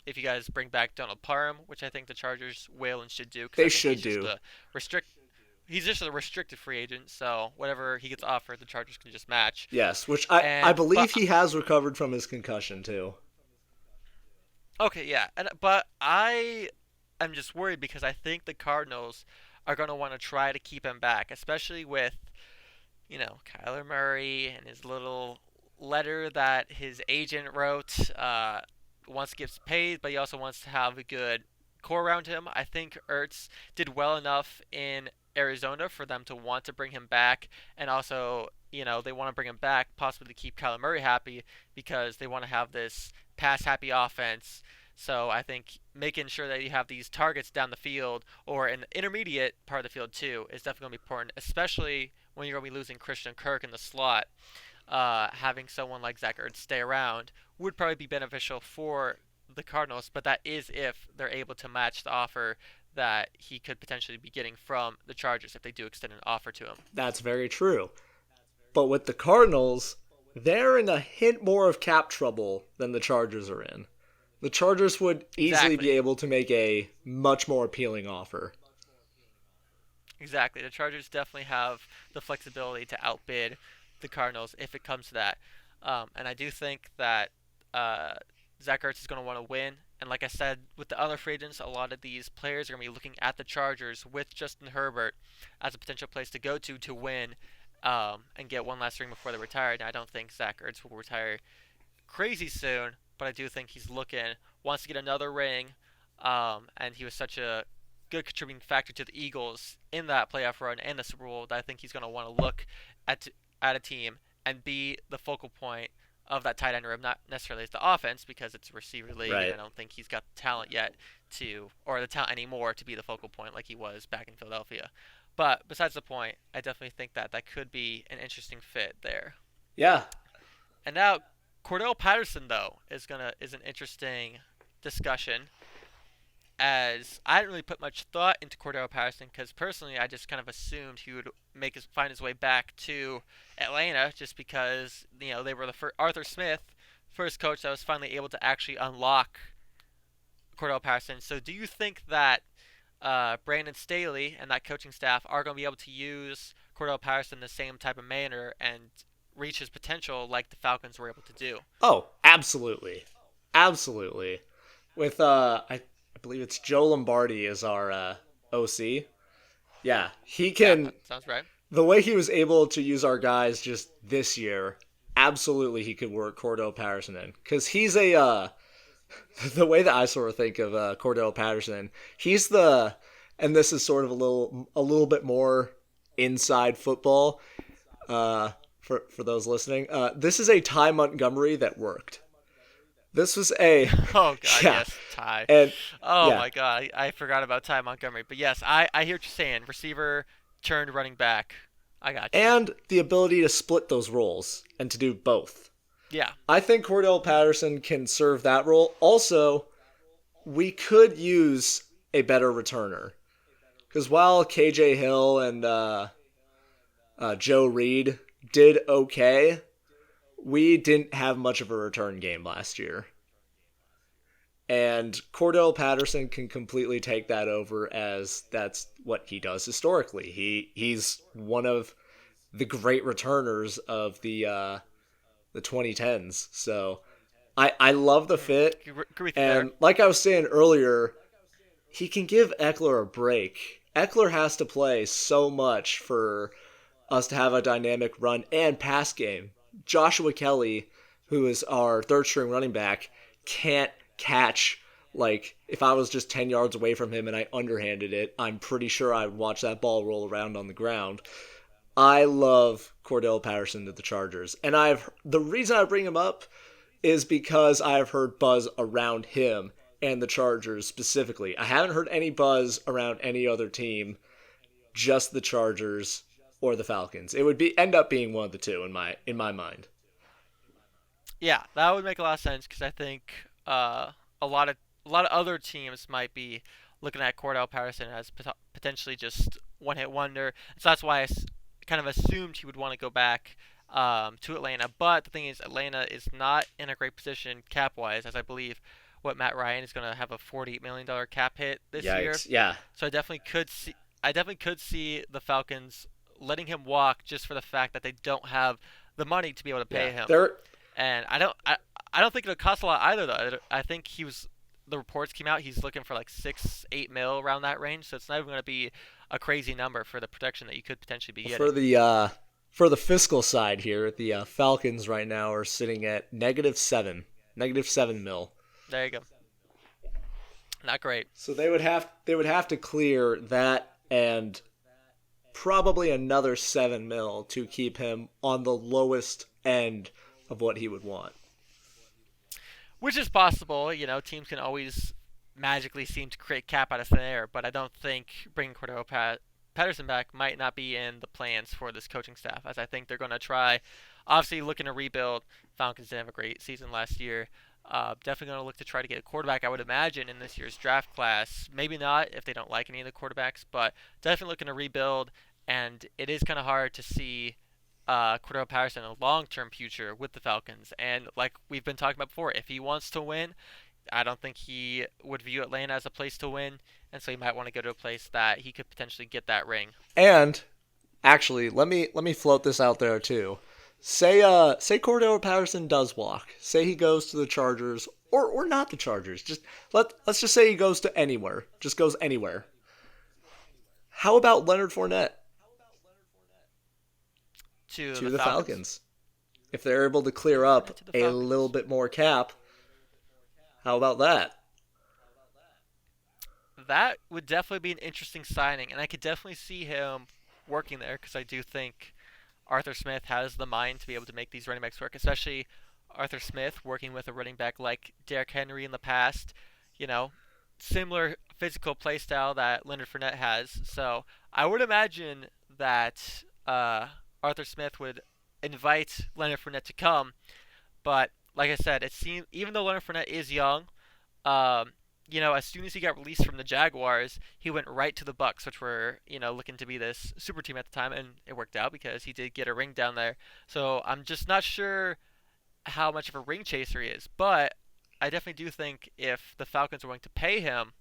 if you guys bring back Donald Parham, which I think the Chargers will and should do, because They I think should do. restrict he's just a restricted free agent. So whatever he gets offered, the Chargers can just match. Yes, which I And believe he has recovered from his concussion, too. okay, yeah, but I am just worried because I think the Cardinals are going to want to try to keep him back, especially with Kyler Murray and his little letter that his agent wrote. Wants to get paid, but he also wants to have a good core around him. I think Ertz did well enough in Arizona for them to want to bring him back, and also, they want to bring him back possibly to keep Kyler Murray happy because they want to have this pass-happy offense. So I think making sure that you have these targets down the field or in the intermediate part of the field too is definitely going to be important, especially when you're going to be losing Christian Kirk in the slot. Having someone like Zach Ertz stay around would probably be beneficial for the Cardinals, but that is if they're able to match the offer that he could potentially be getting from the Chargers if they do extend an offer to him. That's very true. But with the Cardinals, they're in a hint more of cap trouble than the Chargers are in. The Chargers would easily be able to make a much more appealing offer. Exactly. The Chargers definitely have the flexibility to outbid the Cardinals if it comes to that. And I do think that Zach Ertz is going to want to win. And like I said, with the other free agents, a lot of these players are going to be looking at the Chargers with Justin Herbert as a potential place to go to win and get one last ring before they retire. And I don't think Zach Ertz will retire crazy soon, but I do think he's wants to get another ring. And he was such a good contributing factor to the Eagles in that playoff run and the Super Bowl that I think he's going to want to look at a team and be the focal point of that tight end room, not necessarily as the offense because it's a receiver league, Right. and I don't think he's got the talent yet or the talent anymore to be the focal point like he was back in Philadelphia. But besides the point, I definitely think that could be an interesting fit there. Yeah. And now Cordell Patterson though is an interesting discussion, as I didn't really put much thought into Cordell Patterson because personally I just kind of assumed he would find his way back to Atlanta just because they were the Arthur Smith first coach that was finally able to actually unlock Cordell Patterson. So do you think that Brandon Staley and that coaching staff are going to be able to use Cordell Patterson the same type of manner and reach his potential like the Falcons were able to do? Oh, absolutely. Absolutely. With, I believe it's Joe Lombardi is our OC. Yeah, he can. Yeah, that sounds right. The way he was able to use our guys just this year, absolutely he could work Cordell Patterson in. Because he's the way that I sort of think of Cordell Patterson, he's and this is sort of a little bit more inside football for those listening. This is a Ty Montgomery that worked. This was a oh god, yeah. Yes, Ty. And oh yeah. my god, I forgot about Ty Montgomery. But yes, I hear what you're saying. Receiver turned running back. I got you. And the ability to split those roles and to do both. Yeah. I think Cordell Patterson can serve that role. Also, we could use a better returner. Because while KJ Hill and Joe Reed did okay, we didn't have much of a return game last year. And Cordell Patterson can completely take that over, as that's what he does historically. He's one of the great returners of the 2010s. So I love the fit. Agree with you there. And like I was saying earlier, he can give Eckler a break. Eckler has to play so much for us to have a dynamic run and pass game. Joshua Kelly, who is our third string running back, can't catch. Like, if I was just 10 yards away from him and I underhanded it, I'm pretty sure I would watch that ball roll around on the ground. I love Cordell Patterson to the Chargers. And the reason I bring him up is because I've heard buzz around him and the Chargers specifically. I haven't heard any buzz around any other team, just the Chargers or the Falcons. It would end up being one of the two in my mind. Yeah, that would make a lot of sense because I think a lot of other teams might be looking at Cordell Patterson as potentially just one hit wonder. So that's why kind of assumed he would want to go back to Atlanta. But the thing is, Atlanta is not in a great position cap wise, as I believe what Matt Ryan is going to have a $48 million cap hit this year. Yikes! Yeah, So I definitely could see the Falcons letting him walk just for the fact that they don't have the money to be able to pay yeah. him. They're And I don't think it'll cost a lot either though. I think the reports came out he's looking for like 6-8 mil around that range, so it's not even going to be a crazy number for the protection that you could potentially be for getting. the fiscal side here. The Falcons right now are sitting at -7 mil. There you go. Not great. So they would have to clear that and probably another 7 mil to keep him on the lowest end of what he would want. Which is possible. Teams can always magically seem to create cap out of thin air, but I don't think bringing Patterson back might not be in the plans for this coaching staff, as I think they're going to try, obviously looking to rebuild. Falcons didn't have a great season last year. Definitely going to look to try to get a quarterback, I would imagine, in this year's draft class. Maybe not if they don't like any of the quarterbacks, but definitely looking to rebuild. And it is kind of hard to see Cordell Patterson in a long-term future with the Falcons. And like we've been talking about before, if he wants to win, I don't think he would view Atlanta as a place to win, and so he might want to go to a place that he could potentially get that ring. And actually, let me float this out there too. Say Cordell Patterson does walk. Say he goes to the Chargers or not the Chargers. Just let's just say he goes to anywhere. Just goes anywhere. How about Leonard Fournette To to the the Falcons. Falcons? If they're able to clear up To the a Falcons. little bit more cap, how about that? That would definitely be an interesting signing, and I could definitely see him working there because I do think Arthur Smith has the mind to be able to make these running backs work, especially Arthur Smith working with a running back like Derrick Henry in the past. You know, similar physical play style that Leonard Fournette has. So I would imagine that Arthur Smith would invite Leonard Fournette to come. But like I said, it seems even though Leonard Fournette is young, um, as soon as he got released from the Jaguars, he went right to the Bucks, which were looking to be this super team at the time, and it worked out because he did get a ring down there. So I'm just not sure how much of a ring chaser he is, but I definitely do think if the Falcons are willing to pay him,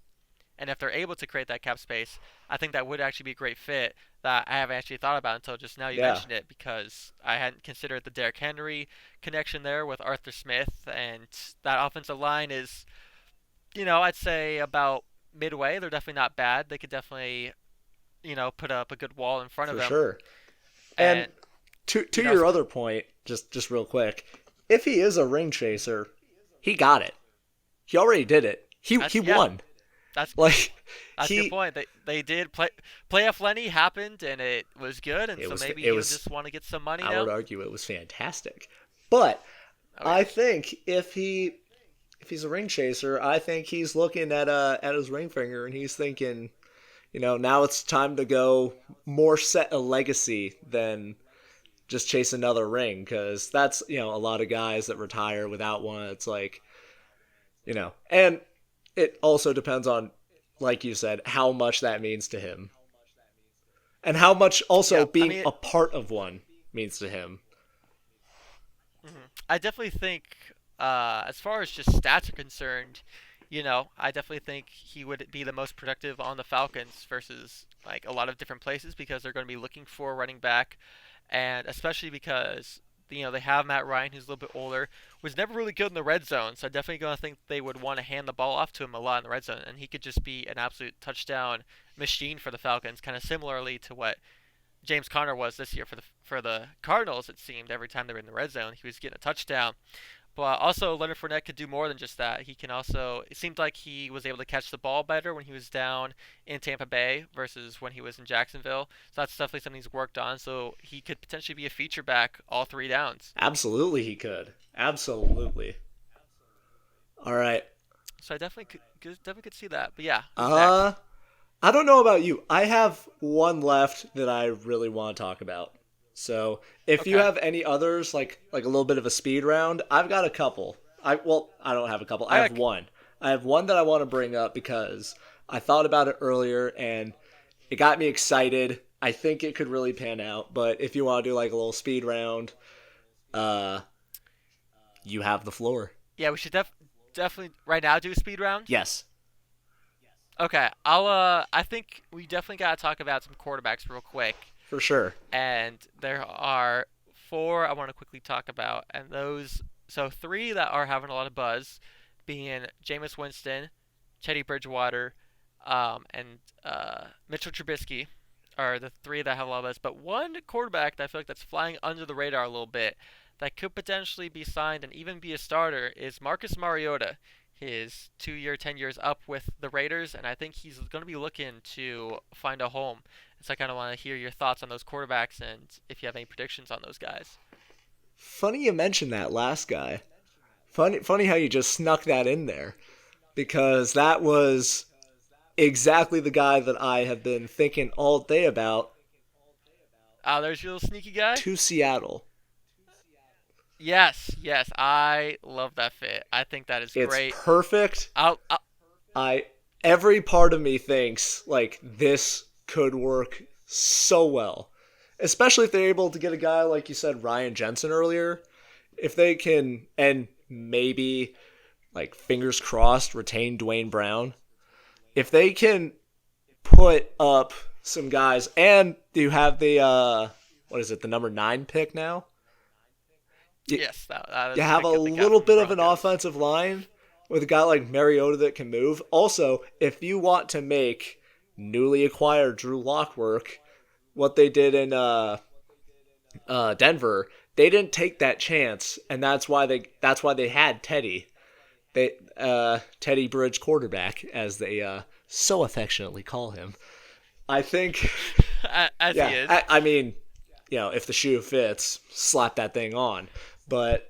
and if they're able to create that cap space, I think that would actually be a great fit that I haven't actually thought about until just now you Yeah, mentioned it because I hadn't considered the Derrick Henry connection there with Arthur Smith, and that offensive line is, I'd say about midway. They're definitely not bad. They could definitely, put up a good wall in front of for them. sure. And And, to you know, your other point, just real quick, if he is a ring chaser, he got it. He already did it. He yeah, won. that's Like that's a good he point. They did playoff Lenny happened and it was good, and it so was maybe it he'll was just want to get some money I would now. argue it was fantastic. But Oh I yeah. think if he's a ring chaser, I think he's looking at his ring finger and he's thinking, now it's time to go more set a legacy than just chase another ring, because that's a lot of guys that retire without one. It's like, and it also depends on, like you said, how much that means to him and how much also Yeah, I being mean, a part of one means to him. I definitely think, as far as just stats are concerned, I definitely think he would be the most productive on the Falcons versus like a lot of different places because they're going to be looking for a running back, and especially because they have Matt Ryan who's a little bit older, was never really good in the red zone, so I definitely going to think they would want to hand the ball off to him a lot in the red zone, and he could just be an absolute touchdown machine for the Falcons, kind of similarly to what James Conner was this year for the Cardinals. It seemed every time they were in the red zone, he was getting a touchdown. But also, Leonard Fournette could do more than just that. He can also. It seemed like he was able to catch the ball better when he was down in Tampa Bay versus when he was in Jacksonville. So that's definitely something he's worked on. So he could potentially be a feature back all three downs. Absolutely, he could. Absolutely. All right. So I definitely could see that. But yeah, who's next? Uh, I don't know about you. I have one left that I really want to talk about. So if you Okay. have any others, like a little bit of a speed round, I've got a couple. I don't have a couple. I I have got, one. I have one that I want to bring up because I thought about it earlier and it got me excited. I think it could really pan out. But if you want to do like a little speed round, uh, you have the floor. yeah, we should definitely right now do a speed round. Yes, Okay, I think we definitely gotta talk about some quarterbacks real quick. for sure. And there are four I want to quickly talk about, and so three that are having a lot of buzz, being Jameis Winston, Teddy Bridgewater, and Mitchell Trubisky, are the three that have a lot of buzz. But one quarterback that I feel like that's flying under the radar a little bit, that could potentially be signed and even be a starter, is Marcus Mariota. His 2 year, 10 years up with the Raiders, and I think he's going to be looking to find a home. So I kind of want to hear your thoughts on those quarterbacks and if you have any predictions on those guys. Funny you mentioned that last guy. Funny how you just snuck that in there because that was exactly the guy that I have been thinking all day about There's your little sneaky guy. to Seattle. Yes, yes, I love that fit. I think that is It's great. perfect. I'll I every part of me thinks like this could work so well. Especially if they're able to get a guy like you said Ryan Jensen earlier. If they can and maybe like fingers crossed retain Dwayne Brown. If they can put up some guys and you have the what is it, the number 9 pick now? You, yes, that you is have a the guy little from the bit of an Broncos. offensive line with a guy like Mariota that can move. Also, if you want to make newly acquired Drew Lock work, what they did in Denver, they didn't take that chance, and that's why they had Teddy. Teddy Bridge quarterback, as they so affectionately call him. I think, As he yeah. is. I mean, if the shoe fits, slap that thing on. But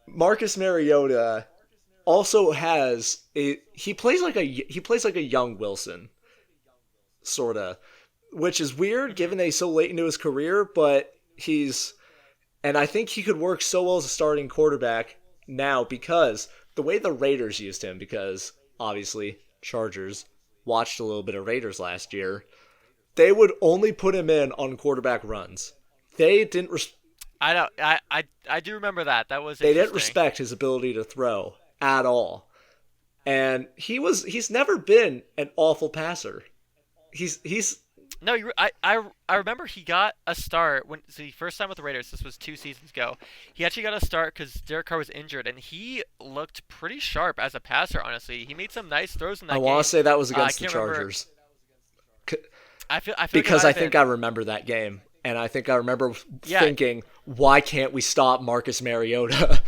Marcus Mariota also he plays like a young Wilson, sorta, which is weird Mhm. given that he's so late into his career. But and I think he could work so well as a starting quarterback now because the way the Raiders used him, because obviously Chargers watched a little bit of Raiders last year, they would only put him in on quarterback runs. They didn't I know. I do remember that. That was they didn't interesting. respect his ability to throw at all. And he's never been an awful passer. He's No, I remember he got a start when the first time with the Raiders. This was 2 seasons ago. He actually got a start because Derek Carr was injured, and he looked pretty sharp as a passer. Honestly, he made some nice throws in I that want to game. say that was I against the can't remember. Chargers. I feel like it Because might I have think been. I remember that game, and I think I remember Yeah, thinking, why can't we stop Marcus Mariota?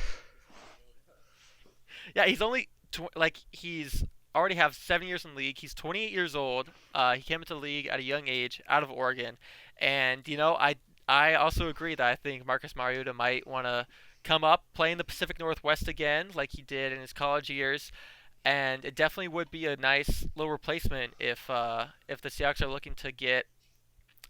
yeah. He's already have 7 years in the league. He's 28 years old. He came into the league at a young age out of Oregon, and I also agree that I think Marcus Mariota might want to come up, play in the Pacific Northwest again, like he did in his college years, and it definitely would be a nice little replacement if the Seahawks are looking to get.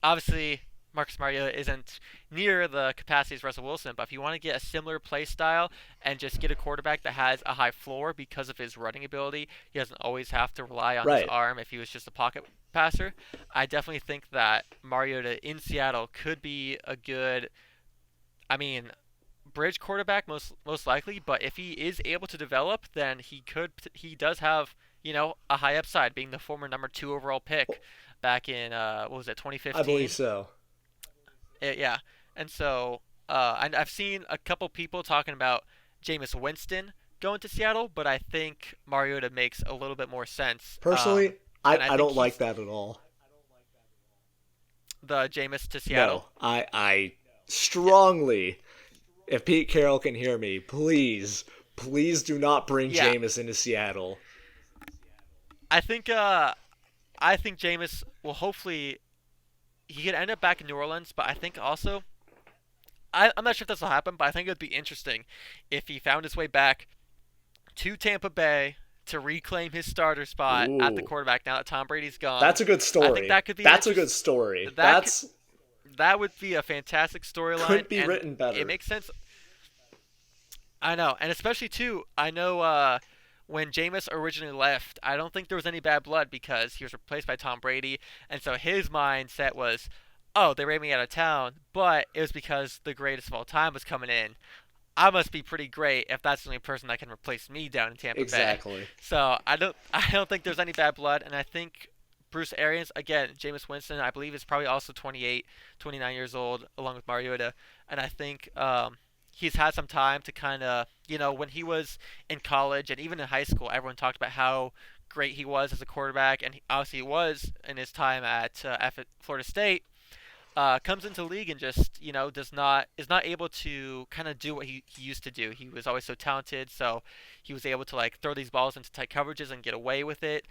Obviously, Marcus Mariota isn't near the capacity as Russell Wilson, but if you want to get a similar play style and just get a quarterback that has a high floor because of his running ability, he doesn't always have to rely on his Right. arm if he was just a pocket passer. I definitely think that Mariota in Seattle could be a good, I mean, bridge quarterback most likely, but if he is able to develop, then he does have a high upside, being the former number 2 overall pick back in what was it, I believe 2015? so. Yeah, and so and I've seen a couple people talking about Jameis Winston going to Seattle, but I think Mariota makes a little bit more sense. Personally, And I I think don't like he's that at all. the Jameis to No, Seattle. I Yeah, strongly, if Pete Carroll can hear me, please do not bring yeah. Jameis into Seattle. I think uh, I think Jameis will hopefully he could end up back in New Orleans, but I think also I'm not sure if this will happen, but I think it would be interesting if he found his way back to Tampa Bay to reclaim his starter spot at the Ooh, quarterback now that Tom Brady's gone. that's a good I think story. that could be an That's a good interest story. that could, that would be a fantastic storyline, Couldn't be and written it better. makes sense. I know, and especially too, I know when Jameis originally left, I don't think there was any bad blood because he was replaced by Tom Brady, and so his mindset was, oh, they ran me out of town, but it was because the greatest of all time was coming in. I must be pretty great if that's the only person that can replace me down in Tampa Bay. Exactly. So I don't think there's any bad blood, and I think Bruce Arians again, Jameis Winston, I believe is probably also 28, 29 years old, along with Mariota, and I think he's had some time to kind of when he was in college and even in high school, everyone talked about how great he was as a quarterback, and obviously he was in his time at Florida State, comes into the league and just does not is not able to kind of do what he used to do. He was always so talented, so he was able to like throw these balls into tight coverages and get away with it.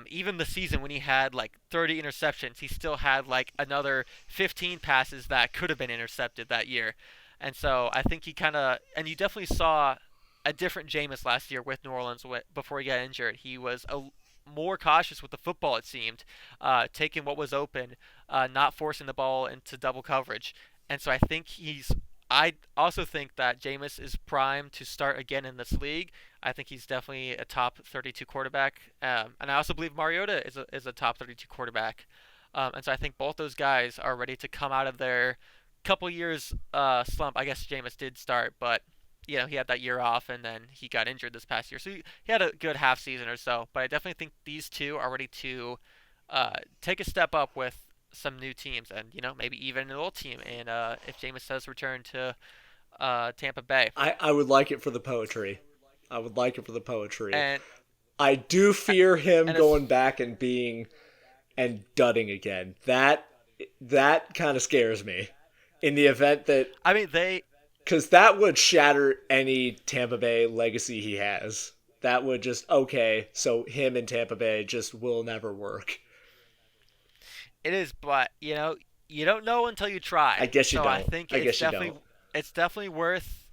Even the season when he had like 30 interceptions, he still had like another 15 passes that could have been intercepted that year. And so I think he kind of and you definitely saw a different Jameis last year with New Orleans before he got injured. He was more cautious with the football, it seemed, taking what was open, not forcing the ball into double coverage. And so I think he's. I also think that Jameis is primed to start again in this league. I think he's definitely a top 32 quarterback, and I also believe Mariota is a top 32 quarterback. And so I think both those guys are ready to come out of their couple years slump. I guess Jameis did start, but he had that year off and then he got injured this past year. So he had a good half season or so. But I definitely think these two are ready to take a step up with some new teams and, maybe even an old team. And if Jameis does return to Tampa Bay. I would like it for the poetry. I would like it for the poetry. And, I do fear him and it's, going back and being and dudding again. That kind of scares me. In the event that, I mean, they. because that would shatter any Tampa Bay legacy he has. That would just, okay, so him and Tampa Bay just will never work. It is, but you don't know until you I try. guess you So I don't. think I guess you don't. it's definitely worth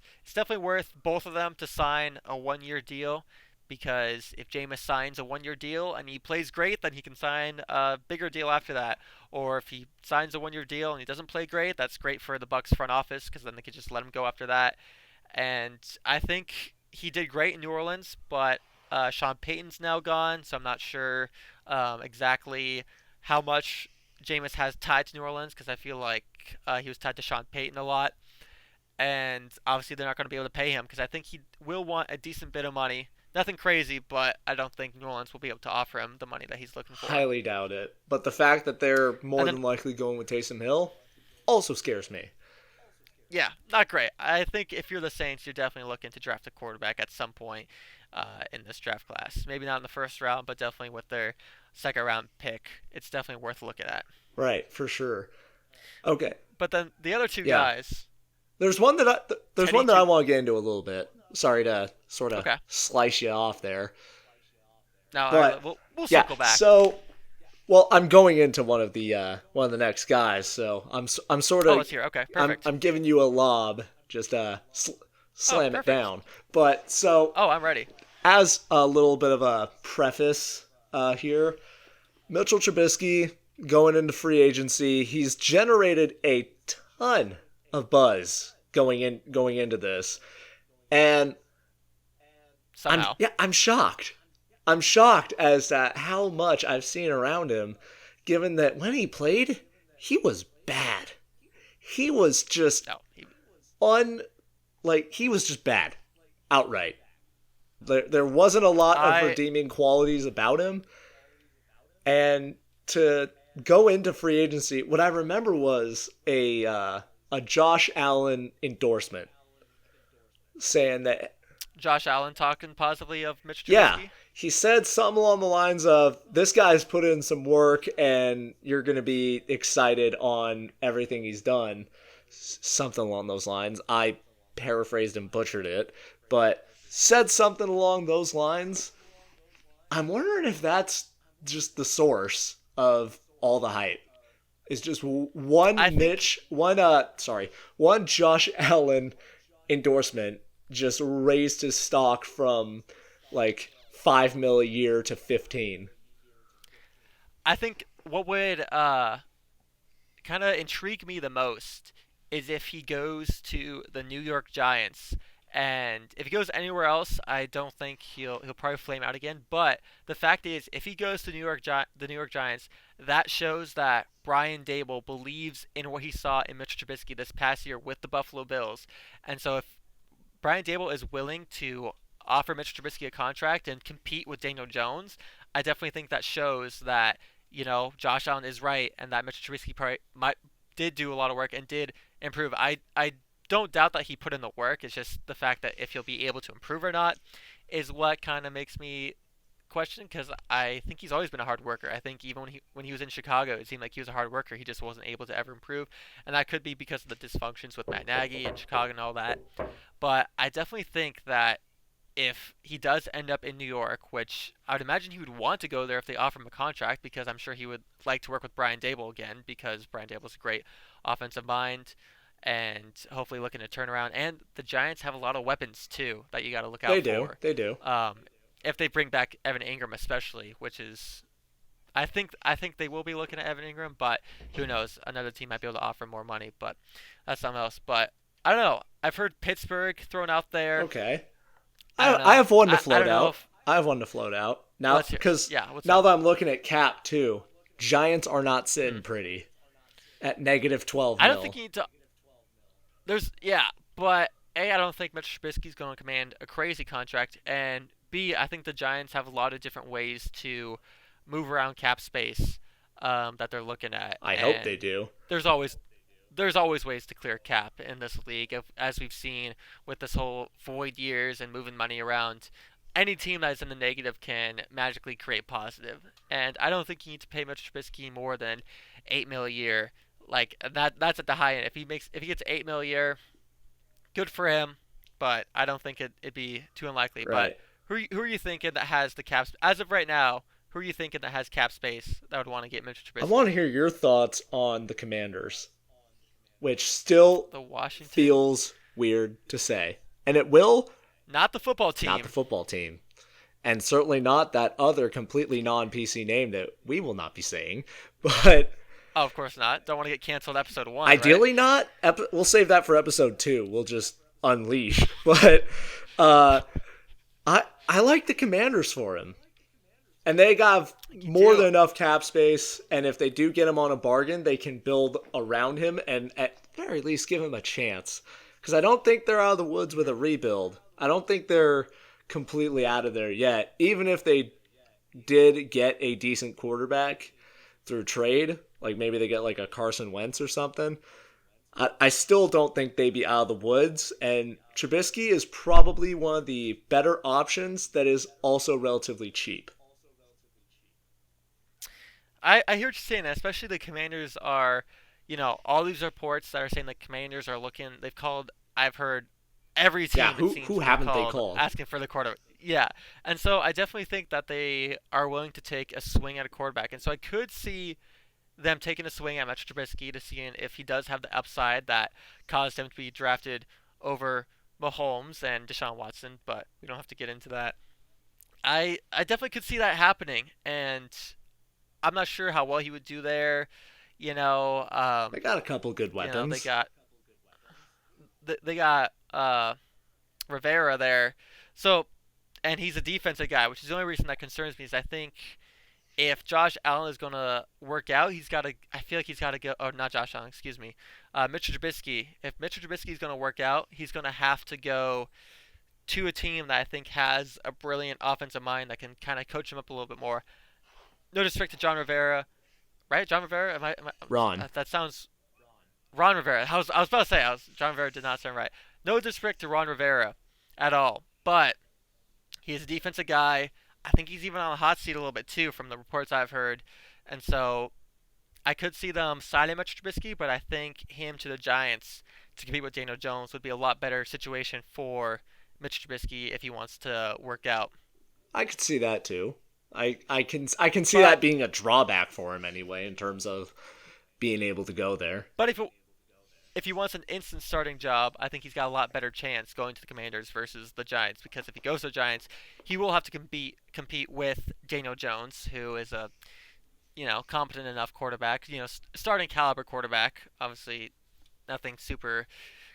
both of them to sign a 1 year deal, because if Jameis signs a 1 year deal and he plays great, then he can sign a bigger deal after that. Or if he signs a 1 year deal and he doesn't play great, that's great for the Bucks front office because then they could just let him go after that. And I think he did great in New Orleans, but Sean Payton's now gone, so I'm not sure exactly how much Jameis has tied to New Orleans because I feel like he was tied to Sean Payton a lot, and obviously they're not going to be able to pay him because I think he will want a decent bit of money. Nothing crazy, but I don't think New Orleans will be able to offer him the money that he's looking for. Highly doubt it. But the fact that they're And more then, than likely going with Taysom Hill also scares me. yeah, not great. I think if you're the Saints, you're definitely looking to draft a quarterback at some point in this draft class. Maybe not in the first round, but definitely with their second round pick, it's definitely worth looking at. Right, for sure. Okay. But then the other two Yeah. guys, There's one that there's Teddy one that I two. want to get into a little bit. Sorry to sort of Okay. slice you off there. Now But we'll yeah, circle back. so well, I'm going into one of the next guys, so I'm sort Oh, of let's hear. Okay, I'm perfect. I'm giving you a lob, just Oh, slam it perfect. down. But so Oh, I'm ready. as a little bit of a preface here, Mitchell Trubisky going into free agency, he's generated a ton of buzz going into this, and Somehow. I'm shocked. I'm shocked as to how much I've seen around him, given that when he played, he was bad. He was just No. like he was just bad, outright. There wasn't a lot of I redeeming qualities about him, and to go into free agency, what I remember was a Josh Allen endorsement saying that, Josh Allen talking positively of Mitch yeah, Trubisky. he said something along the lines of, "This guy's put in some work, and you're going to be excited on everything he's done." Something along those lines. I paraphrased and butchered it, but said something along those lines. I'm wondering if that's just the source of all the hype. It's just I one think one Josh Allen endorsement just raised his stock from like 5 mil a year to 15. I think what would kind of intrigue me the most is if he goes to the New York Giants. And if he goes anywhere else, I don't think he'll probably flame out again. But the fact is, if he goes to the New York Giants, that shows that Brian Dable believes in what he saw in Mitch Trubisky this past year with the Buffalo Bills. And so if Brian Dable is willing to offer Mitch Trubisky a contract and compete with Daniel Jones, I definitely think that shows that Josh Allen is right and that Mitch Trubisky probably did do a lot of work and did improve. I don't doubt that he put in the work. It's just the fact that if he'll be able to improve or not is what kind of makes me question, because I think he's always been a hard worker. I think even when he was in Chicago, it seemed like he was a hard worker. He just wasn't able to ever improve, and that could be because of the dysfunctions with Matt Nagy and Chicago and all that. But I definitely think that if he does end up in New York, which I would imagine he would want to go there if they offer him a contract, because I'm sure he would like to work with Brian Dable again, because Brian Dable's a great offensive mind and hopefully looking to turn around. And the Giants have a lot of weapons too that you got to look out They do. for. They do. Um, if they bring back Evan Ingram, especially, which is I think they will be looking at Evan Ingram, but who knows? Another team might be able to offer more money, but that's something else. But I don't know. I've heard Pittsburgh thrown out there. Okay. I don't I know. have one to I float don't know out. if I have one to float out. Now, let's hear. because Yeah, what's now up? that I'm looking at cap too, Giants are not sitting pretty at negative 12 I don't think mil. you need to. But A, I don't think Mitch Trubisky's going to command a crazy contract, and B, I think the Giants have a lot of different ways to move around cap space that they're looking at, I hope they and do. there's always there's always ways to clear cap in this league, as we've seen with this whole void years and moving money around. Any team that's in the negative can magically create positive, and I don't think you need to pay Mitch Trubisky more than 8 mil a year. Like that, that's at the high end. If he gets 8 mil a year, good for him, but I don't think it'd be too unlikely. But Right. who are you thinking that has the cap as of right now? Who are you thinking that has cap space that would want to get Mitch I want Trubisky? to hear your thoughts on the Commanders, which still The Washington, feels weird to say. And it will, not the football not team. the football team. And certainly not that other completely non PC name that we will not be saying. But Oh, of course not. Don't want to get canceled episode 1, right? ideally not. We'll save that for episode 2. We'll just unleash. But uh, I like the Commanders for him. And they got You more do. than enough cap space. And if they do get him on a bargain, they can build around him and at very least give him a chance. Because I don't think they're out of the woods with a rebuild. I don't think they're completely out of there yet. Even if they did get a decent quarterback through trade, like maybe they get like a Carson Wentz or something, I still don't think they'd be out of the woods. And Trubisky is probably one of the better options that is also relatively cheap. I hear what you're saying, especially the Commanders are, all these reports that are saying the Commanders are looking. They've called. I've heard every Yeah, team it seems who they've haven't they called called? asking for the quarter. Yeah, and so I definitely think that they are willing to take a swing at a quarterback, and so I could see them taking a swing at Mitch Trubisky to seeing if he does have the upside that caused him to be drafted over Mahomes and Deshaun Watson, but we don't have to get into that. I definitely could see that happening, and I'm not sure how well he would do there. You know, They got a couple good they weapons. got they got Rivera there, so and he's a defensive guy, which is the only reason that concerns me. Is I think if Josh Allen is going to work out, he's got to. I feel like he's got to go. Oh, not Josh Allen. Excuse me. Mitchell Trubisky. If Mitchell Trubisky is going to work out, he's going to have to go to a team that I think has a brilliant offensive mind that can kind of coach him up a little bit more. No disrespect to John Rivera, right? John Rivera. Ron. That sounds Ron Rivera. I was about to say John Rivera did not sound right. No disrespect to Ron Rivera at all, but he's a defensive guy. I think he's even on the hot seat a little bit too, from the reports I've heard, and so I could see them signing Mitch Trubisky, but I think him to the Giants to compete with Daniel Jones would be a lot better situation for Mitch Trubisky if he wants to work out. I could see that too. I can see But that being a drawback for him anyway in terms of being able to go there. but if he wants an instant starting job, I think he's got a lot better chance going to the Commanders versus the Giants, because if he goes to the Giants, he will have to compete with Daniel Jones, who is a competent enough quarterback, starting caliber quarterback. Obviously, nothing super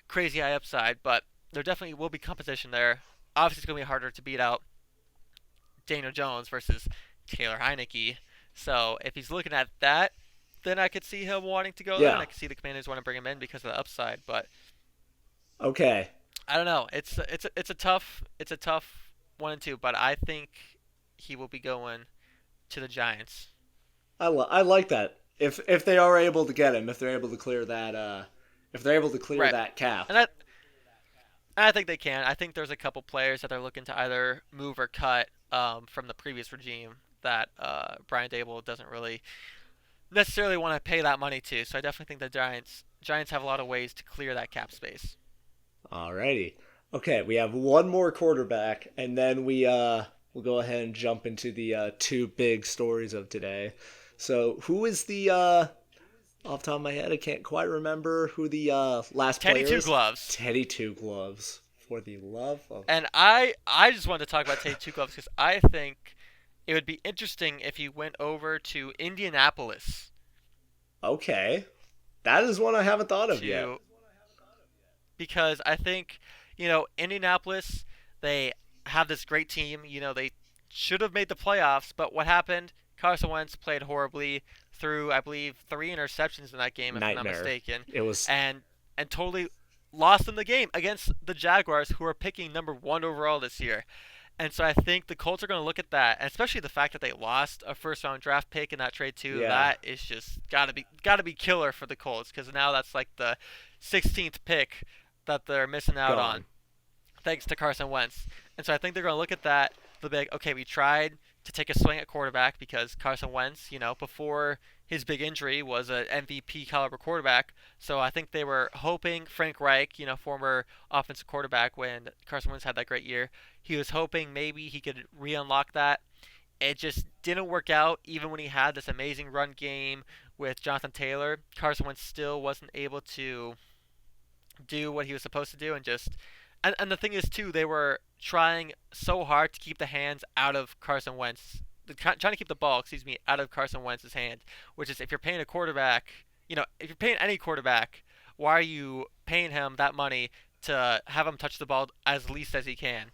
crazy high upside, but there definitely will be competition there. Obviously, it's going to be harder to beat out Daniel Jones versus Taylor Heineke. So if he's looking at that, then I could see him wanting to go there, and Yeah. I could see the Commanders want to bring him in because of the upside. But Okay. I don't know. It's a tough 1 and 2, but I think he will be going to the Giants. I like that. If they are able to get him, if they're able to clear that if they're able to clear Right. that cap. And I think they can. I think there's a couple players that they're looking to either move or cut from the previous regime that Brian Dable doesn't really necessarily want to pay that money to. So I definitely think the Giants have a lot of ways to clear that cap space. Alrighty. Okay, we have one more quarterback, and then we'll go ahead and jump into the two big stories of today. So who is the off the top of my head, I can't quite remember who the last Teddy player Two is. Gloves. Teddy Two Gloves. For the love of And I just wanted to talk about Teddy Two Gloves because I think it would be interesting if he went over to Indianapolis Okay. That is one I haven't thought of yet. to because I think Indianapolis, they have this great team. They should have made the playoffs, but what happened? Carson Wentz played horribly, threw I believe 3 interceptions in that game if I'm not Nightmare. mistaken, It was and totally lost in the game against the Jaguars, who are picking number 1 overall this year. And so I think the Colts are going to look at that, and especially the fact that they lost a first-round draft pick in that trade too. yeah, That is just gotta be killer for the Colts, because now that's like the 16th pick that they're missing out gone. on, thanks to Carson Wentz. And so I think they're going to look at that. They'll be like, okay, we tried to take a swing at quarterback because Carson Wentz, before his big injury, was an MVP caliber quarterback. So I think they were hoping Frank Reich, former offensive quarterback when Carson Wentz had that great year, he was hoping maybe he could re-unlock that. It just didn't work out. Even when he had this amazing run game with Jonathan Taylor, Carson Wentz still wasn't able to do what he was supposed to do, and just and the thing is too, they were trying so hard to keep the hands out of Carson Wentz, trying to keep the ball, excuse me, out of Carson Wentz's hand. Which is, if you're paying a quarterback, if you're paying any quarterback, why are you paying him that money to have him touch the ball as least as he can?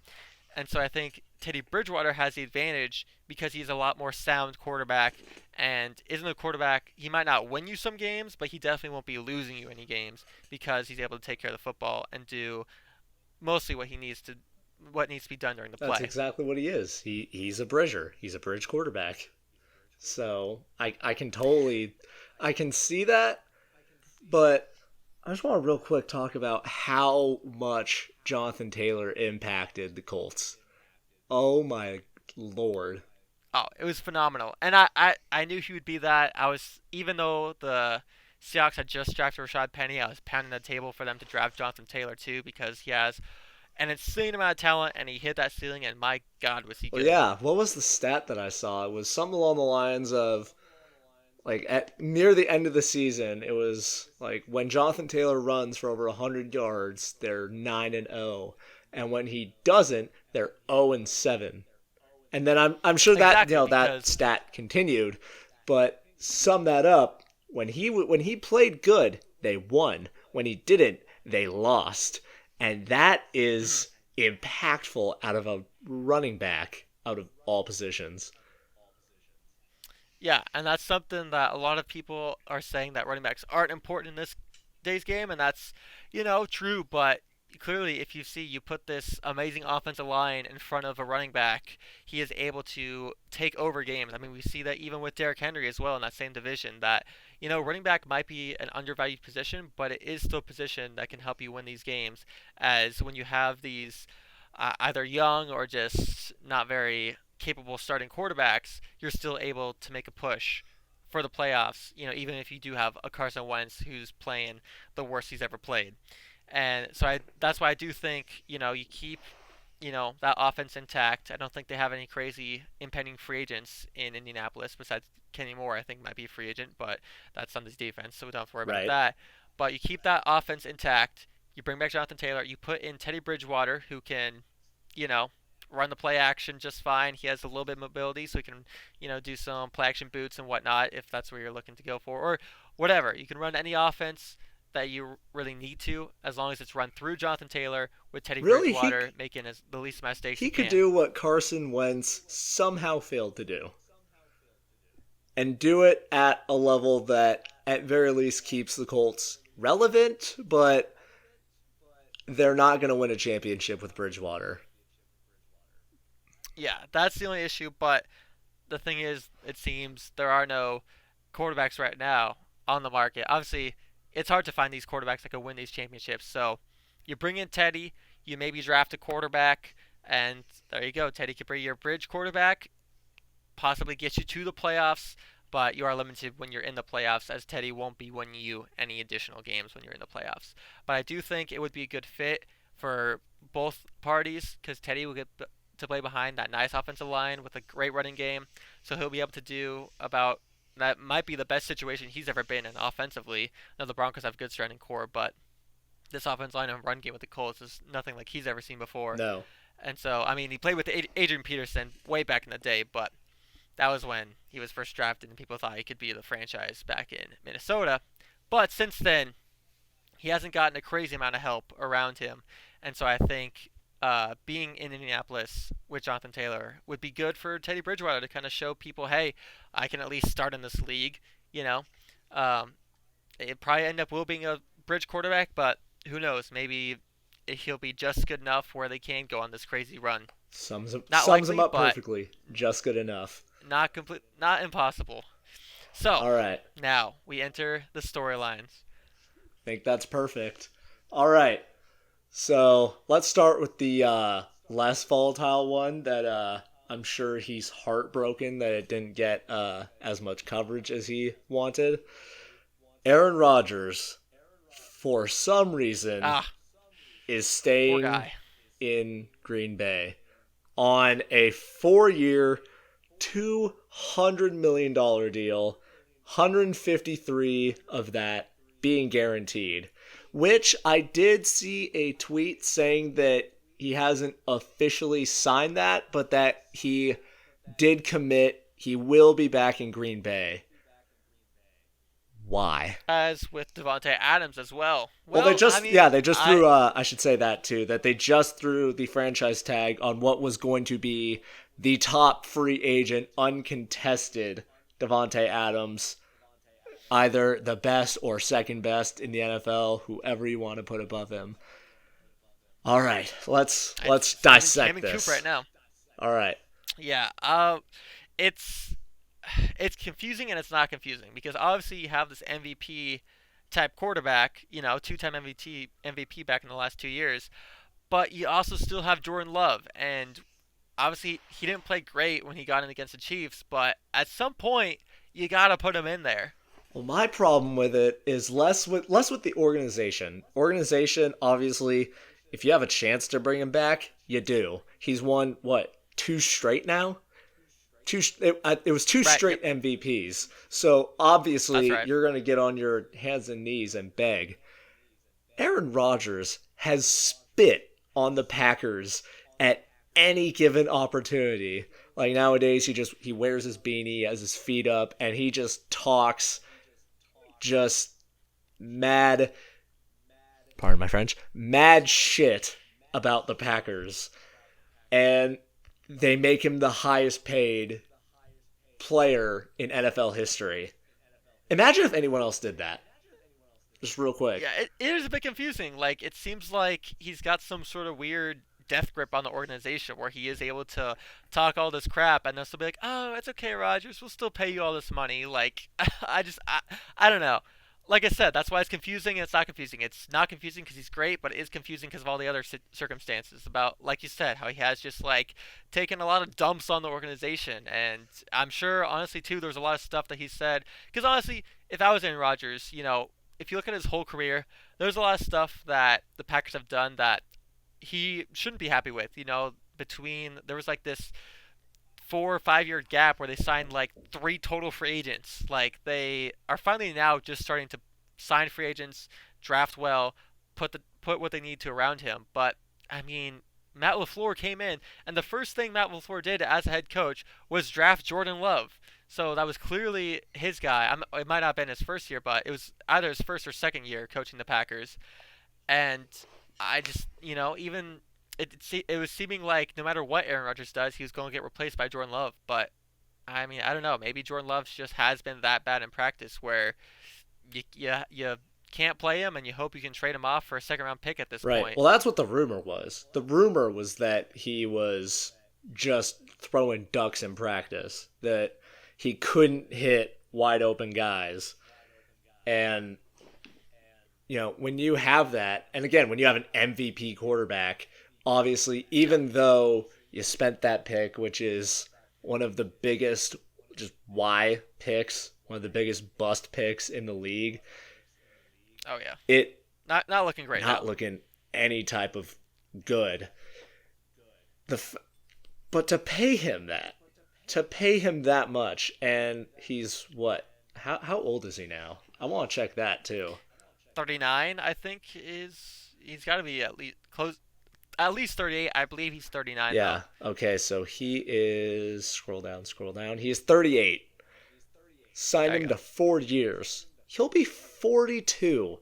And so I think Teddy Bridgewater has the advantage because he's a lot more sound quarterback, and isn't a quarterback. He might not win you some games, but he definitely won't be losing you any games because he's able to take care of the football and do mostly what needs to be done during the that's play. exactly what he is. He's a bridger. He's a bridge quarterback. So I can totally I can see that, but I just want to real quick talk about how much Jonathan Taylor impacted the Colts. Oh my lord. Oh, it was phenomenal, and I knew he would be that. Even though the Seahawks had just drafted Rashad Penny, I was pounding the table for them to draft Jonathan Taylor too, because he has an insane amount of talent, and he hit that ceiling, and my God, was he Well, good. yeah, what was the stat that I saw? It was something along the lines of like at near the end of the season, it was like when Jonathan Taylor runs for over 100 yards, they're 9-0, and when he doesn't, they're 0-7. And then I'm sure that Exactly, that because stat continued, but sum that up, when he played good, they won. When he didn't, they lost. And that is impactful out of a running back out of all positions. Yeah, and that's something that a lot of people are saying that running backs aren't important in this day's game, and that's, true, but clearly if you see you put this amazing offensive line in front of a running back, he is able to take over games. I mean, we see that even with Derrick Henry as well in that same division that, running back might be an undervalued position, but it is still a position that can help you win these games as when you have these either young or just not very capable starting quarterbacks, you're still able to make a push for the playoffs. Even if you do have a Carson Wentz who's playing the worst he's ever played, and so that's why I do think you keep that offense intact. I don't think they have any crazy impending free agents in Indianapolis besides Kenny Moore. I think might be a free agent, but that's on this defense, so we don't have to worry about Right. that. But you keep that offense intact. You bring back Jonathan Taylor. You put in Teddy Bridgewater, who can, you know, run the play action just fine. He has a little bit of mobility, so he can, do some play action boots and whatnot if that's where you're looking to go for, or whatever. You can run any offense that you really need to, as long as it's run through Jonathan Taylor with Teddy Really, Bridgewater making the least mistakes he he could can. do what Carson Wentz somehow failed to do, and do it at a level that at very least keeps the Colts relevant, but they're not going to win a championship with Bridgewater. Yeah, that's the only issue. But the thing is, it seems there are no quarterbacks right now on the market. Obviously, it's hard to find these quarterbacks that can win these championships. So you bring in Teddy, you maybe draft a quarterback, and there you go. Teddy could be your bridge quarterback, possibly get you to the playoffs, but you are limited when you're in the playoffs, as Teddy won't be winning you any additional games when you're in the playoffs. But I do think it would be a good fit for both parties because Teddy will get to play behind that nice offensive line with a great running game, so he'll be able to do about that might be the best situation he's ever been in offensively. Now the Broncos have good starting core, but this offensive line and run game with the Colts is nothing like he's ever seen before. No. And so, I mean, he played with Adrian Peterson way back in the day, but that was when he was first drafted and people thought he could be the franchise back in Minnesota. But since then, he hasn't gotten a crazy amount of help around him. And so I think being in Indianapolis with Jonathan Taylor would be good for Teddy Bridgewater to kind of show people, hey, I can at least start in this league. You know, um, it probably end up will being a bridge quarterback, but who knows? Maybe he'll be just good enough where they can go on this crazy run. Not Sums him likely, up but perfectly. Just good enough. not impossible. So All right. now we enter the storylines. Think that's perfect. All right. So let's start with the less volatile one that I'm sure he's heartbroken that it didn't get as much coverage as he wanted. Aaron Rodgers, for some reason, Ah, is poor staying guy. in Green Bay on a 4-year, $200 million deal, 153 of that being guaranteed. Which I did see a tweet saying that he hasn't officially signed that, but that he did commit. He will be back in Green Bay. Why? As with Devontae Adams as well. Well, they Well, I just mean, they just I threw. I should say that too. That they just threw the franchise tag on what was going to be the top free agent, uncontested Devontae Adams, either the best or second best in the NFL, whoever you want to put above him. All right, let's Sam dissect and Coop this. right now. All right, Yeah. It's it's confusing and it's not confusing because obviously you have this MVP type quarterback, two-time MVP back in the last 2 years, but you also still have Jordan Love, and obviously he didn't play great when he got in against the Chiefs, but at some point you gotta put him in there. well, my problem with it is less with the organization. Organization, obviously, if you have a chance to bring him back, you do. He's won what, two straight now? It was two Right. straight Yep. MVPs. So That's obviously right. you're going to get on your hands and knees and beg. Aaron Rodgers has spit on the Packers at any given opportunity. Like nowadays he wears his beanie, has his feet up, and he just talks just mad, pardon my French, mad shit about the Packers. And they make him the highest paid player in NFL history. Imagine if anyone else did that. Just real quick. Yeah, it is a bit confusing. Like, it seems like he's got some sort of weird death grip on the organization where he is able to talk all this crap and they'll still be like, oh, it's okay, Rodgers, we'll still pay you all this money. Like, I don't know. Like I said, that's why it's confusing and it's not confusing. It's not confusing because he's great, but it is confusing because of all the other circumstances about, like you said, how he has just, like, taken a lot of dumps on the organization. And I'm sure, honestly, too, there's a lot of stuff that he said. Because, honestly, if I was Aaron Rodgers, if you look at his whole career, there's a lot of stuff that the Packers have done that he shouldn't be happy with. Between there was like this 4 or 5 year gap where they signed like three total free agents. Like they are finally now just starting to sign free agents, draft well, put what they need to around him. But I mean, Matt LaFleur came in, and the first thing Matt LaFleur did as a head coach was draft Jordan Love. So that was clearly his guy. It might not have been his first year, but it was either his first or second year coaching the Packers. And I just, even it was seeming like no matter what Aaron Rodgers does, he was going to get replaced by Jordan Love. But I mean, I don't know. Maybe Jordan Love just has been that bad in practice where you can't play him, and you hope you can trade him off for a second round pick at this Right. point. Well, that's what the rumor was. The rumor was that he was just throwing ducks in practice, that he couldn't hit wide open guys. And, when you have that, and again, when you have an MVP quarterback, obviously, even though you spent that pick, which is one of the biggest just Y picks, one of the biggest bust picks in the league, Oh yeah, it not looking great. not now. looking any type of good. But to pay him that much, and he's what? How old is he now? I want to check that too. 39, I think he's got to be at least close, at least 38. I believe he's 39. Yeah. Okay, so he is scroll down. He is 38. Sign There you him go. to 4 years. He'll be 42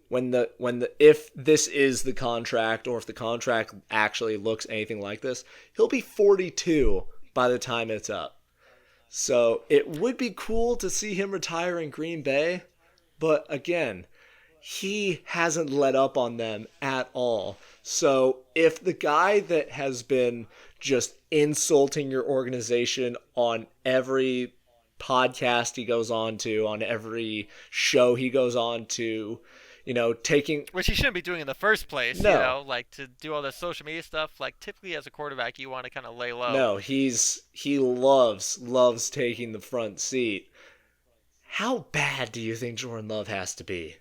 when the if this is the contract, or if the contract actually looks anything like this. He'll be 42 by the time it's up. So it would be cool to see him retire in Green Bay, but again, he hasn't let up on them at all. So if the guy that has been just insulting your organization on every podcast he goes on every show he goes on to, taking. Which he shouldn't be doing in the first place. No. Like to do all this social media stuff. Like typically as a quarterback, you want to kind of lay low. No, he loves taking the front seat. How bad do you think Jordan Love has to be?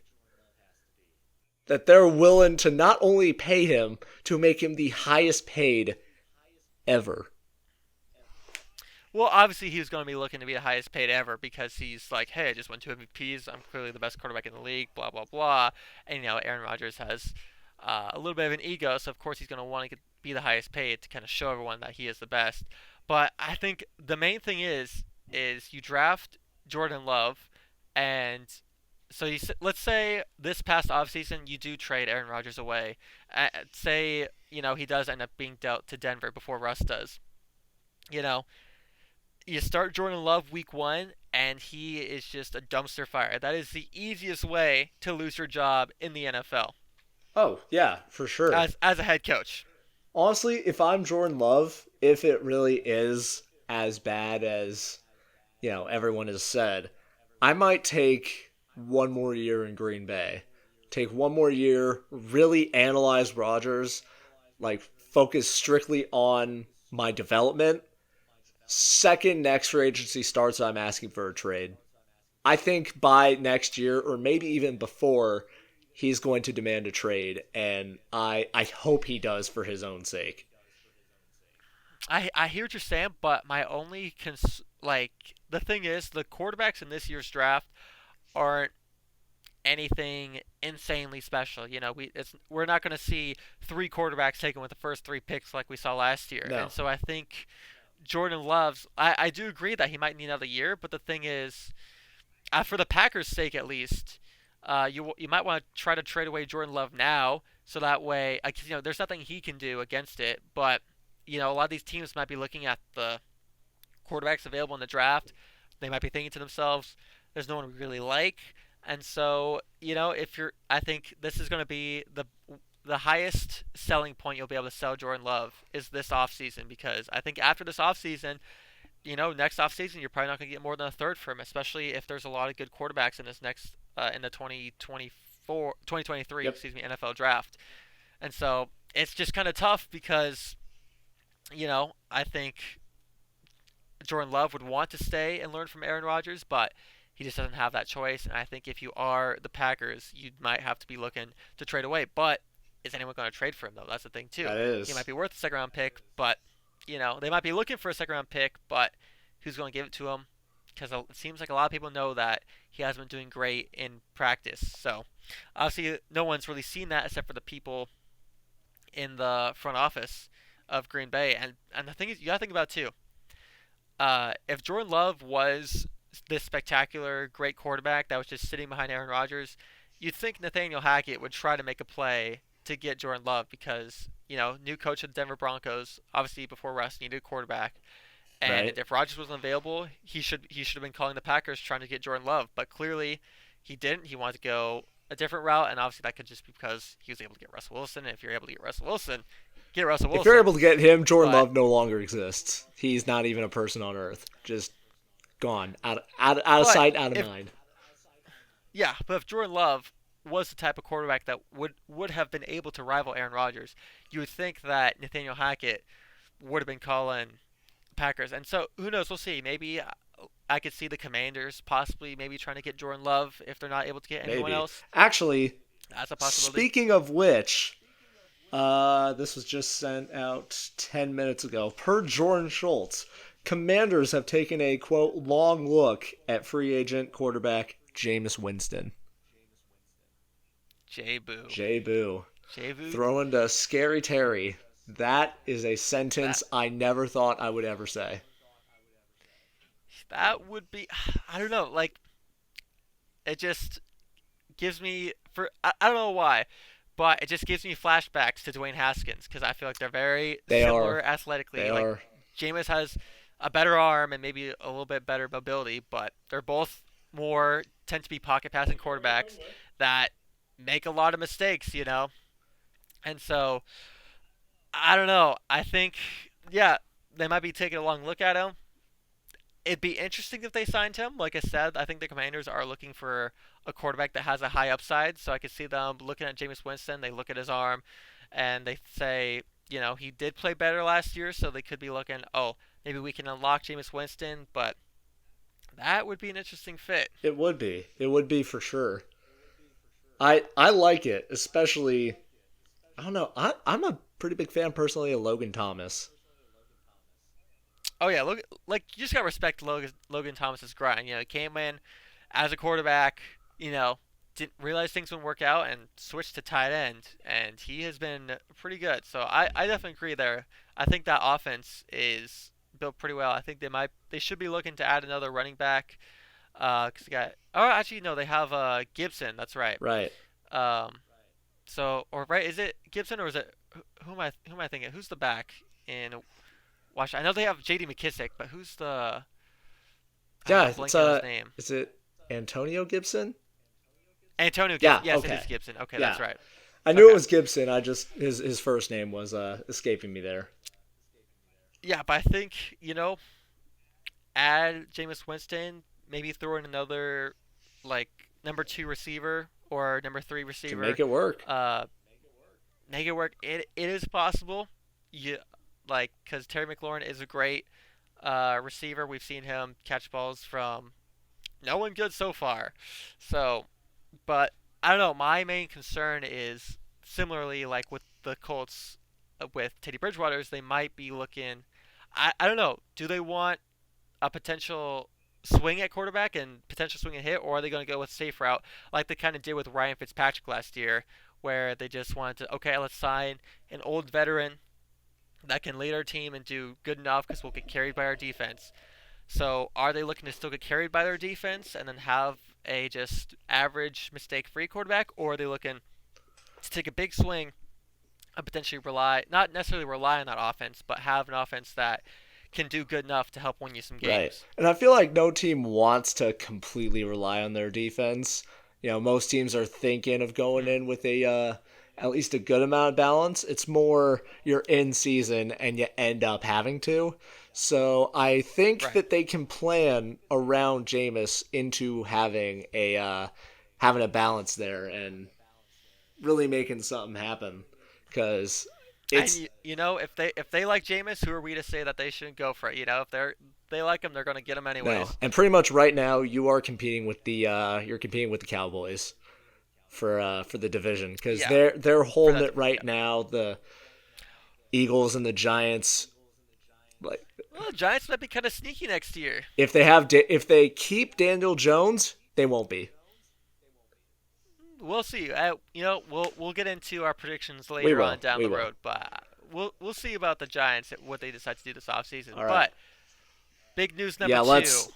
That they're willing to not only pay him, to make him the highest paid ever. Well, obviously he was going to be looking to be the highest paid ever because he's like, hey, I just won 2 MVPs. I'm clearly the best quarterback in the league. Blah blah blah. And Aaron Rodgers has a little bit of an ego, so of course he's going to want to be the highest paid to kind of show everyone that he is the best. But I think the main thing is you draft Jordan Love, and so let's say this past offseason you do trade Aaron Rodgers away. Say he does end up being dealt to Denver before Russ does. You know, you start Jordan Love week 1, and he is just a dumpster fire. That is the easiest way to lose your job in the NFL Oh, yeah, for sure. as a head coach. Honestly, if I'm Jordan Love, if it really is as bad as, everyone has said, I might take one more year in Green Bay. Take one more year, really analyze Rodgers, like focus strictly on my development. Second next free agency starts, I'm asking for a trade. I think by next year, or maybe even before, he's going to demand a trade, and I hope he does for his own sake. I hear what you're saying, but my only the thing is the quarterbacks in this year's draft aren't anything insanely special. We're not going to see 3 quarterbacks taken with the first 3 picks like we saw last year. No. And so I think Jordan Love's. I do agree that he might need another year, but the thing is, for the Packers' sake at least, you might want to try to trade away Jordan Love now, so that way, there's nothing he can do against it. But a lot of these teams might be looking at the quarterbacks available in the draft, they might be thinking to themselves, "There's no one we really like." And so, if you're, I think this is going to be the highest selling point you'll be able to sell Jordan Love is this offseason, because I think after this offseason, next offseason, you're probably not going to get more than a third for him, especially if there's a lot of good quarterbacks in this next in the 2023, Yep. NFL draft. And so it's just kind of tough because, I think Jordan Love would want to stay and learn from Aaron Rodgers, but he just doesn't have that choice. And I think if you are the Packers, you might have to be looking to trade away. But is anyone going to trade for him, though? That's the thing, too. That He is. might be worth a second round pick, but, they might be looking for a second round pick, but who's going to give it to him? Because it seems like a lot of people know that he hasn't been doing great in practice. So, obviously, no one's really seen that except for the people in the front office of Green Bay. And the thing is, you got to think about, too. If Jordan Love was this spectacular, great quarterback that was just sitting behind Aaron Rodgers, you'd think Nathaniel Hackett would try to make a play to get Jordan Love because, new coach of the Denver Broncos, obviously before Russ needed a quarterback. And Right. if Rodgers wasn't available, he should have been calling the Packers trying to get Jordan Love. But clearly, he didn't. He wanted to go a different route, and obviously that could just be because he was able to get Russell Wilson. And if you're able to get Russell Wilson, get Russell If you're Wilson. able to get him, Jordan But Love no longer exists. He's not even a person on earth. Just gone. Out of but sight, out of if mind. Yeah, but if Jordan Love was the type of quarterback that would have been able to rival Aaron Rodgers, you would think that Nathaniel Hackett would have been calling Packers. And so who knows? We'll see. Maybe I could see the Commanders possibly maybe trying to get Jordan Love if they're not able to get anyone Maybe. else. Actually, That's a possibility. speaking of which, this was just sent out 10 minutes ago. Per Jordan Schultz, Commanders have taken a, quote, long look at free agent quarterback Jameis Winston. J Boo. J Boo. J Boo. Throwing to Scary Terry. That is a That sentence I never thought I would ever say. that would be. I don't know. Like it just gives me for I don't know why, but it just gives me flashbacks to Dwayne Haskins because I feel like they're very They similar are. athletically. They Like are. Jameis has a better arm and maybe a little bit better mobility, but they're both more tend to be pocket passing quarterbacks that make a lot of mistakes. And so I don't know. I think yeah, they might be taking a long look at him. It'd be interesting if they signed him. Like I said, I think the Commanders are looking for a quarterback that has a high upside. So I could see them looking at Jameis Winston. They look at his arm, and they say, he did play better last year, so they could be looking, oh, maybe we can unlock Jameis Winston. But that would be an interesting fit. It would be. It would be for sure. I like it, especially. I don't know. I'm a pretty big fan personally of Logan Thomas. Oh yeah, look, like you just gotta respect Logan Thomas's grind. He came in as a quarterback. You know, didn't realize things wouldn't work out and switched to tight end, and he has been pretty good. So I definitely agree there. I think that offense is built pretty well. I think they should be looking to add another running back. Cause they got actually no, they have Gibson. That's right. Right. Um, so or right is it Gibson or is it who am I thinking? Who's the back in Washington? I know they have J.D. McKissick, but who's the Yeah, I'm it's blanking on his name. is it Antonio Gibson? Antonio Yeah, Gibson. Yes, it okay. is Gibson. Okay, Yeah. that's right. I knew it Okay. was Gibson. I just his first name was escaping me there. Yeah, but I think, add Jameis Winston, maybe throw in another like number 2 receiver or number 3 Can receiver. make it work. Uh Make it work. It is possible. You like cuz Terry McLaurin is a great receiver. We've seen him catch balls from no one good so far. So, but I don't know. My main concern is similarly like with the Colts with Teddy Bridgewater's, they might be looking. I don't know. Do they want a potential swing at quarterback and potential swing and hit, or are they going to go with safe route like they kind of did with Ryan Fitzpatrick last year, where they just wanted to okay, let's sign an old veteran that can lead our team and do good enough because we'll get carried by our defense. So are they looking to still get carried by their defense and then have a just average mistake-free quarterback, or are they looking to take a big swing and potentially rely, not necessarily rely on that offense, but have an offense that can do good enough to help win you some Right. games. And I feel like no team wants to completely rely on their defense. Most teams are thinking of going Mm. in with a at least a good amount of balance. It's more you're in season and you end up having to. So I think Right. that they can plan around Jameis into having a balance there and really making something happen because And it's if they like Jameis, who are we to say that they shouldn't go for it? If they like him, they're going to get him no. anyways. And pretty much right now you are competing with the you're competing with the Cowboys for the division because Yeah, they're for holding that it division. right Yeah. now. The Eagles and the Giants, like Well, the Giants might be kind of sneaky next year. if they keep Daniel Jones, they won't be. We'll see. We'll get into our predictions We later on will. down We the will. road, but we'll see about the Giants what they decide to do this offseason. All right. But big news number Yeah. two.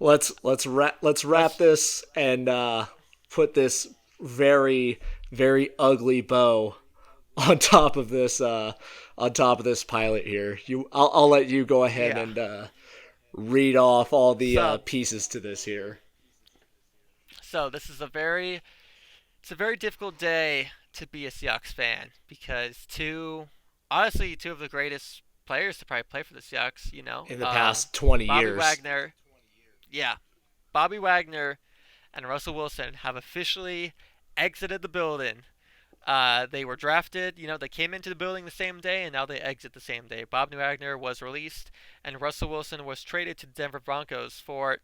Let's wrap Let's this and put this very very ugly bow on top of this pilot here. I'll let you go ahead yeah. and read off all the So pieces to this here. so this is a very difficult day to be a Seahawks fan because honestly two of the greatest players to probably play for the Seahawks. In the past 20 Bobby years. Wagner. Yeah, Bobby Wagner and Russell Wilson have officially exited the building. They were drafted, they came into the building the same day, and now they exit the same day. Bobby Wagner was released, and Russell Wilson was traded to the Denver Broncos for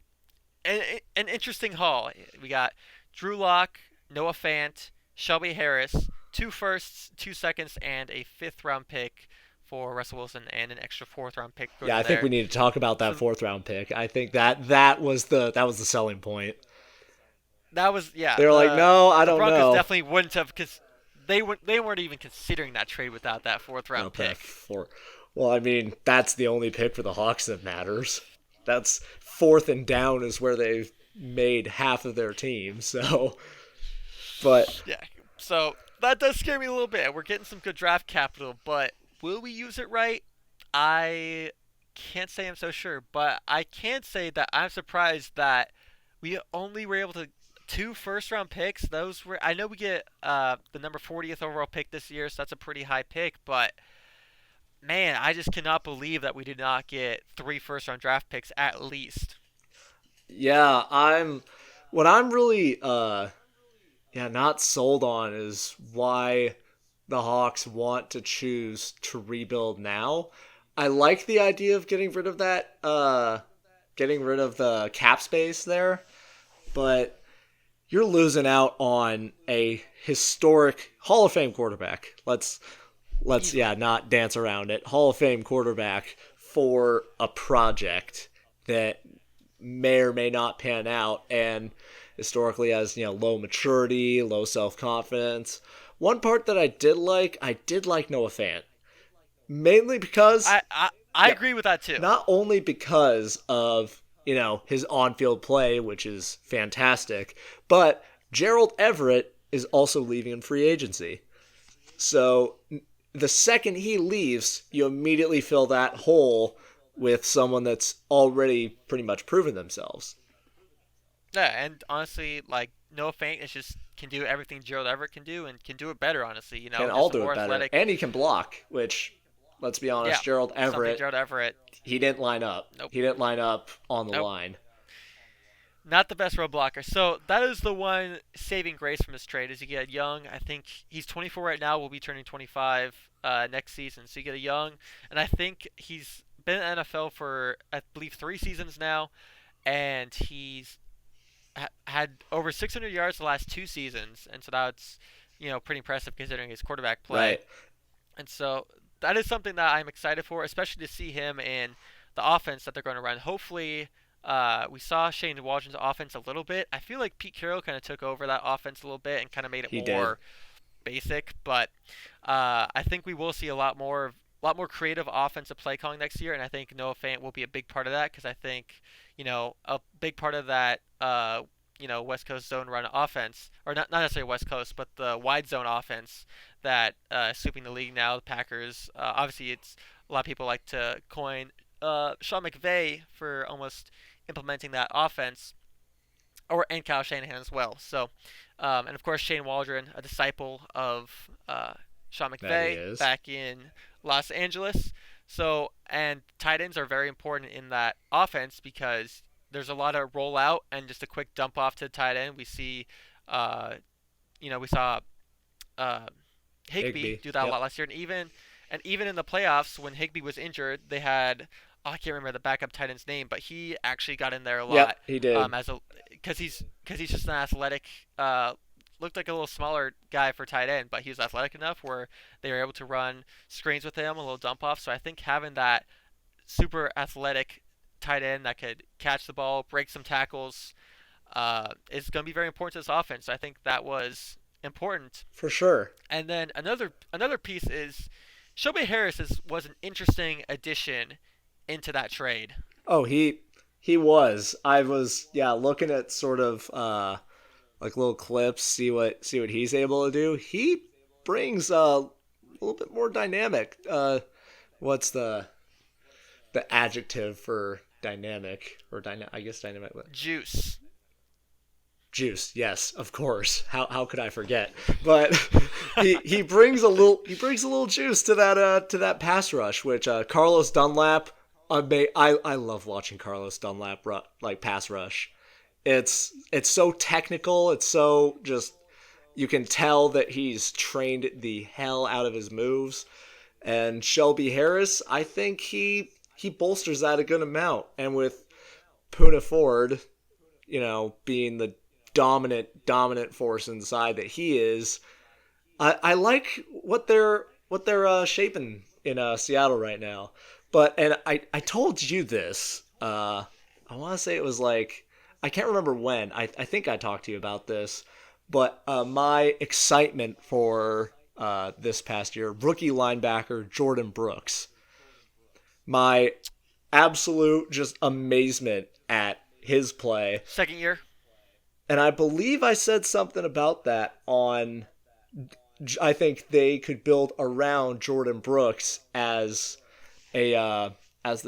an interesting haul. We got Drew Lock, Noah Fant, Shelby Harris, 2 firsts, 2 seconds, and a fifth-round pick for Russell Wilson, and an extra fourth-round pick Yeah, goes I think we there. need to talk about that So fourth round pick. I think that was the selling point. that was yeah. They were like, no, I The don't Broncos know. definitely wouldn't have because they weren't even considering that trade without that fourth round Okay, pick. well, I mean, that's the only pick for the Hawks that matters. That's fourth and down is where they've made half of their team. So, but Yeah. So that does scare me a little bit. We're getting some good draft capital, but will we use it right? I can't say I'm so sure, but I can say that I'm surprised that we only were able to 2 first round picks. Those were I know we get the number 40th overall pick this year, so that's a pretty high pick, but man, I just cannot believe that we did not get 3 first round draft picks at least. yeah, what I'm really not sold on is why the Hawks want to choose to rebuild now. I like the idea of getting rid of the cap space there, but you're losing out on a historic Hall of Fame quarterback. Let's Easily. not dance around it. Hall of Fame quarterback for a project that may or may not pan out and historically has, low maturity, low self-confidence. One part that I did like Noah Fant. Mainly because I yeah, agree with that too. not only because of his on-field play, which is fantastic, but Gerald Everett is also leaving in free agency. So the second he leaves, you immediately fill that hole with someone that's already pretty much proven themselves. Yeah, and honestly, like Noah Fant is just can do everything Gerald Everett can do and can do it better. Honestly, Can all just a do more it better, athletic. and he can block. Which, let's be Yeah, honest, Gerald something Everett Gerald Everett. he didn't line up. Nope, He didn't line up on the nope, line. not the best road blocker. So that is the one saving grace from this trade is you get young. I think he's 24 right now. Will be turning 25 next season. So you get a young, and I think he's been in the NFL for I believe 3 seasons now, and he's had over 600 yards the last 2 seasons, and so that's pretty impressive considering his quarterback play. Right. And so that is something that I'm excited for, especially to see him in the offense that they're going to run. Hopefully, we saw Shane Waldron's offense a little bit. I feel like Pete Carroll kind of took over that offense a little bit and kind of made it He did. more basic. But I think we will see a lot more creative offensive play calling next year, and I think Noah Fant will be a big part of that because I think a big part of that. West Coast zone run offense, or not necessarily West Coast, but the wide zone offense that is sweeping the league now. The Packers, obviously, it's a lot of people like to coin Sean McVay for almost implementing that offense, and Kyle Shanahan as well. So, and of course Shane Waldron, a disciple of Sean That he McVay is. back in Los Angeles. So, and tight ends are very important in that offense because there's a lot of rollout and just a quick dump off to the tight end. We see, uh, we saw uh, Higbee Higby. do that a Yep. lot last year, and even in the playoffs when Higbee was injured, they had I can't remember the backup tight end's name, but he actually got in there a lot Yep, he did. as a because he's just an athletic. Looked like a little smaller guy for tight end, but he was athletic enough where they were able to run screens with him, a little dump off. So I think having that super athletic tight end that could catch the ball, break some tackles, is going to be very important to this offense. So I think that was important. For sure. And then another piece is Shelby Harris was an interesting addition into that trade. Oh, he was. I was looking at sort of like little clips, see what he's able to do. He brings a little bit more dynamic. What's the adjective for dynamic or I guess dynamic. Juice. Juice, yes, of course. How could I forget? But he brings a little juice to that pass rush, which Carlos Dunlap. I love watching Carlos Dunlap like pass rush. It's so technical. It's so just you can tell that he's trained the hell out of his moves. And Shelby Harris, I think he bolsters that a good amount. And with Puna Ford, being the dominant force inside that he is, I like what they're shaping in Seattle right now. And I told you this. I want to say it was like I can't remember when. I think I talked to you about this, but my excitement for this past year, rookie linebacker Jordan Brooks, my absolute just amazement at his play. Second year. And I believe I said something about that on. I think they could build around Jordan Brooks as the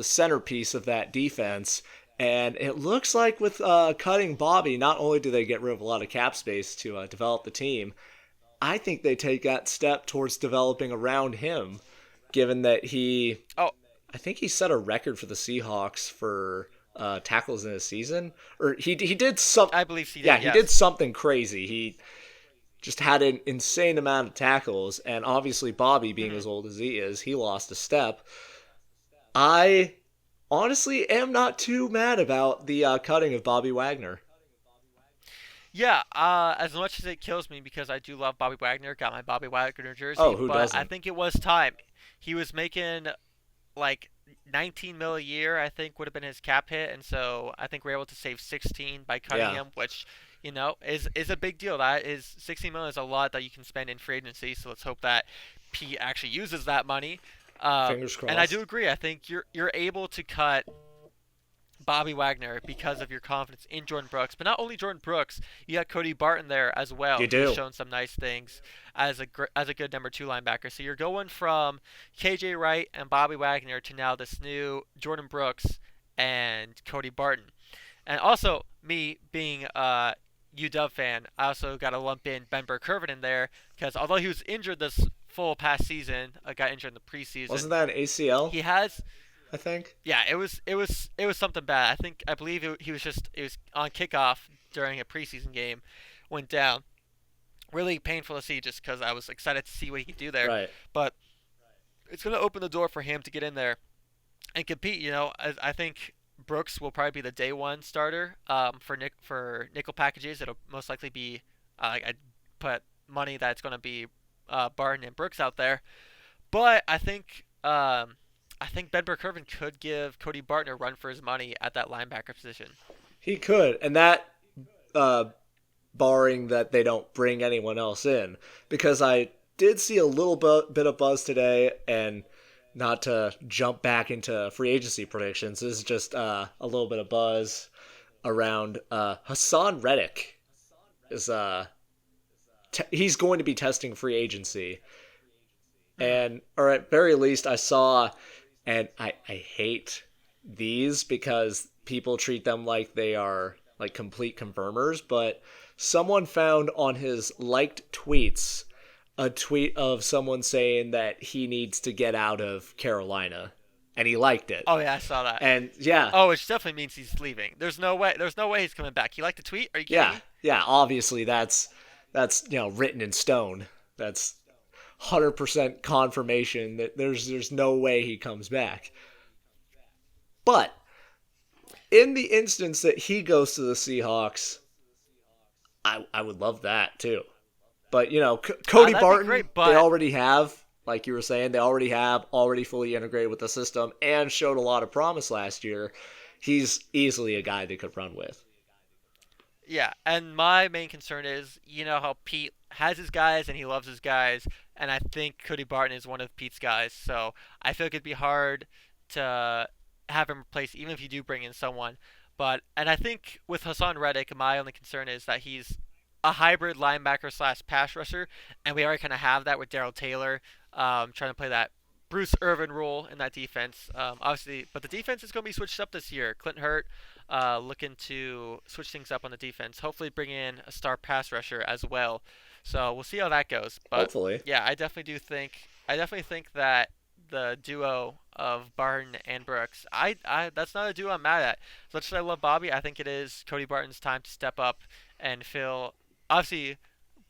centerpiece of that defense. And it looks like with cutting Bobby, not only do they get rid of a lot of cap space to develop the team, I think they take that step towards developing around him, given that Oh, I think he set a record for the Seahawks for tackles in a season, or he did some. I believe he did. Yeah, he Yes. did something crazy. He just had an insane amount of tackles, and obviously Bobby, being as old as he is, he lost a step. I honestly am not too mad about the cutting of Bobby Wagner. Yeah, as much as it kills me because I do love Bobby Wagner, got my Bobby Wagner jersey, Oh, who but I doesn't? think it was time. He was making like 19 mil a year, I think would have been his cap hit, and so I think we're able to save 16 by cutting Yeah, him, which is a big deal. That is 16 mil is a lot that you can spend in free agency. So let's hope that P actually uses that money. fingers And I do crossed. agree. I think you're able to cut Bobby Wagner because of your confidence in Jordan Brooks. But not only Jordan Brooks, you got Cody Barton there as You well, who's do. shown some nice things as a good number two linebacker. So you're going from KJ Wright and Bobby Wagner to now this new Jordan Brooks and Cody Barton. And also me being a UW fan, I also got to lump in Ben Burke-Irvin in there because although he was injured this full past season, got injured in the preseason, Wasn't that an ACL? he has I think. yeah, it was something bad. I believe he was on kickoff during a preseason game, went down. Really painful to see just because I was excited to see what he could do there. Right. But it's going to open the door for him to get in there and compete. I think Brooks will probably be the day one starter for nickel packages. It'll most likely be I'd put money that it's going to be Barton and Brooks out there. But I think Ben Burke-Irvin could give Cody Barton a run for his money at that linebacker position. He could, and that uh, barring that they don't bring anyone else in, because I did see a little bit of buzz today, and not to jump back into free agency predictions, this is just a little bit of buzz around Hassan Reddick is he's going to be testing free agency, Hmm. and or at very least I saw, and I hate these because people treat them like they are like complete confirmers, but someone found on his liked tweets a tweet of someone saying that he needs to get out of Carolina, and he liked it. Oh yeah, I saw that. And yeah, Oh, which definitely means he's leaving. There's no way. There's no way he's coming back. You like the tweet? Are you kidding yeah, me? yeah. Obviously, that's written in stone. That's 100% confirmation that there's no way he comes back. But in the instance that he goes to the Seahawks, I would love that too. But Cody That'd be Barton, great. they But already have, like you were saying, they already fully integrated with the system and showed a lot of promise last year. He's easily a guy they could run with. yeah, and my main concern is, you know how Pete has his guys and he loves his guys, and I think Cody Barton is one of Pete's guys. So I feel like it'd be hard to have him replace, even if you do bring in someone. But and I think with Hassan Reddick, my only concern is that he's a hybrid linebacker slash pass rusher, and we already kind of have that with Daryl Taylor, trying to play that Bruce Irvin role in that defense. Obviously, but the defense is going to be switched up this year. Clint Hurt looking to switch things up on the defense. Hopefully, bring in a star pass rusher as well. So we'll see how that goes. But Hopefully. yeah, I definitely think that the duo of Barton and Brooks, that's not a duo I'm mad at. As much as I love Bobby, I think it is Cody Barton's time to step up and fill. Obviously,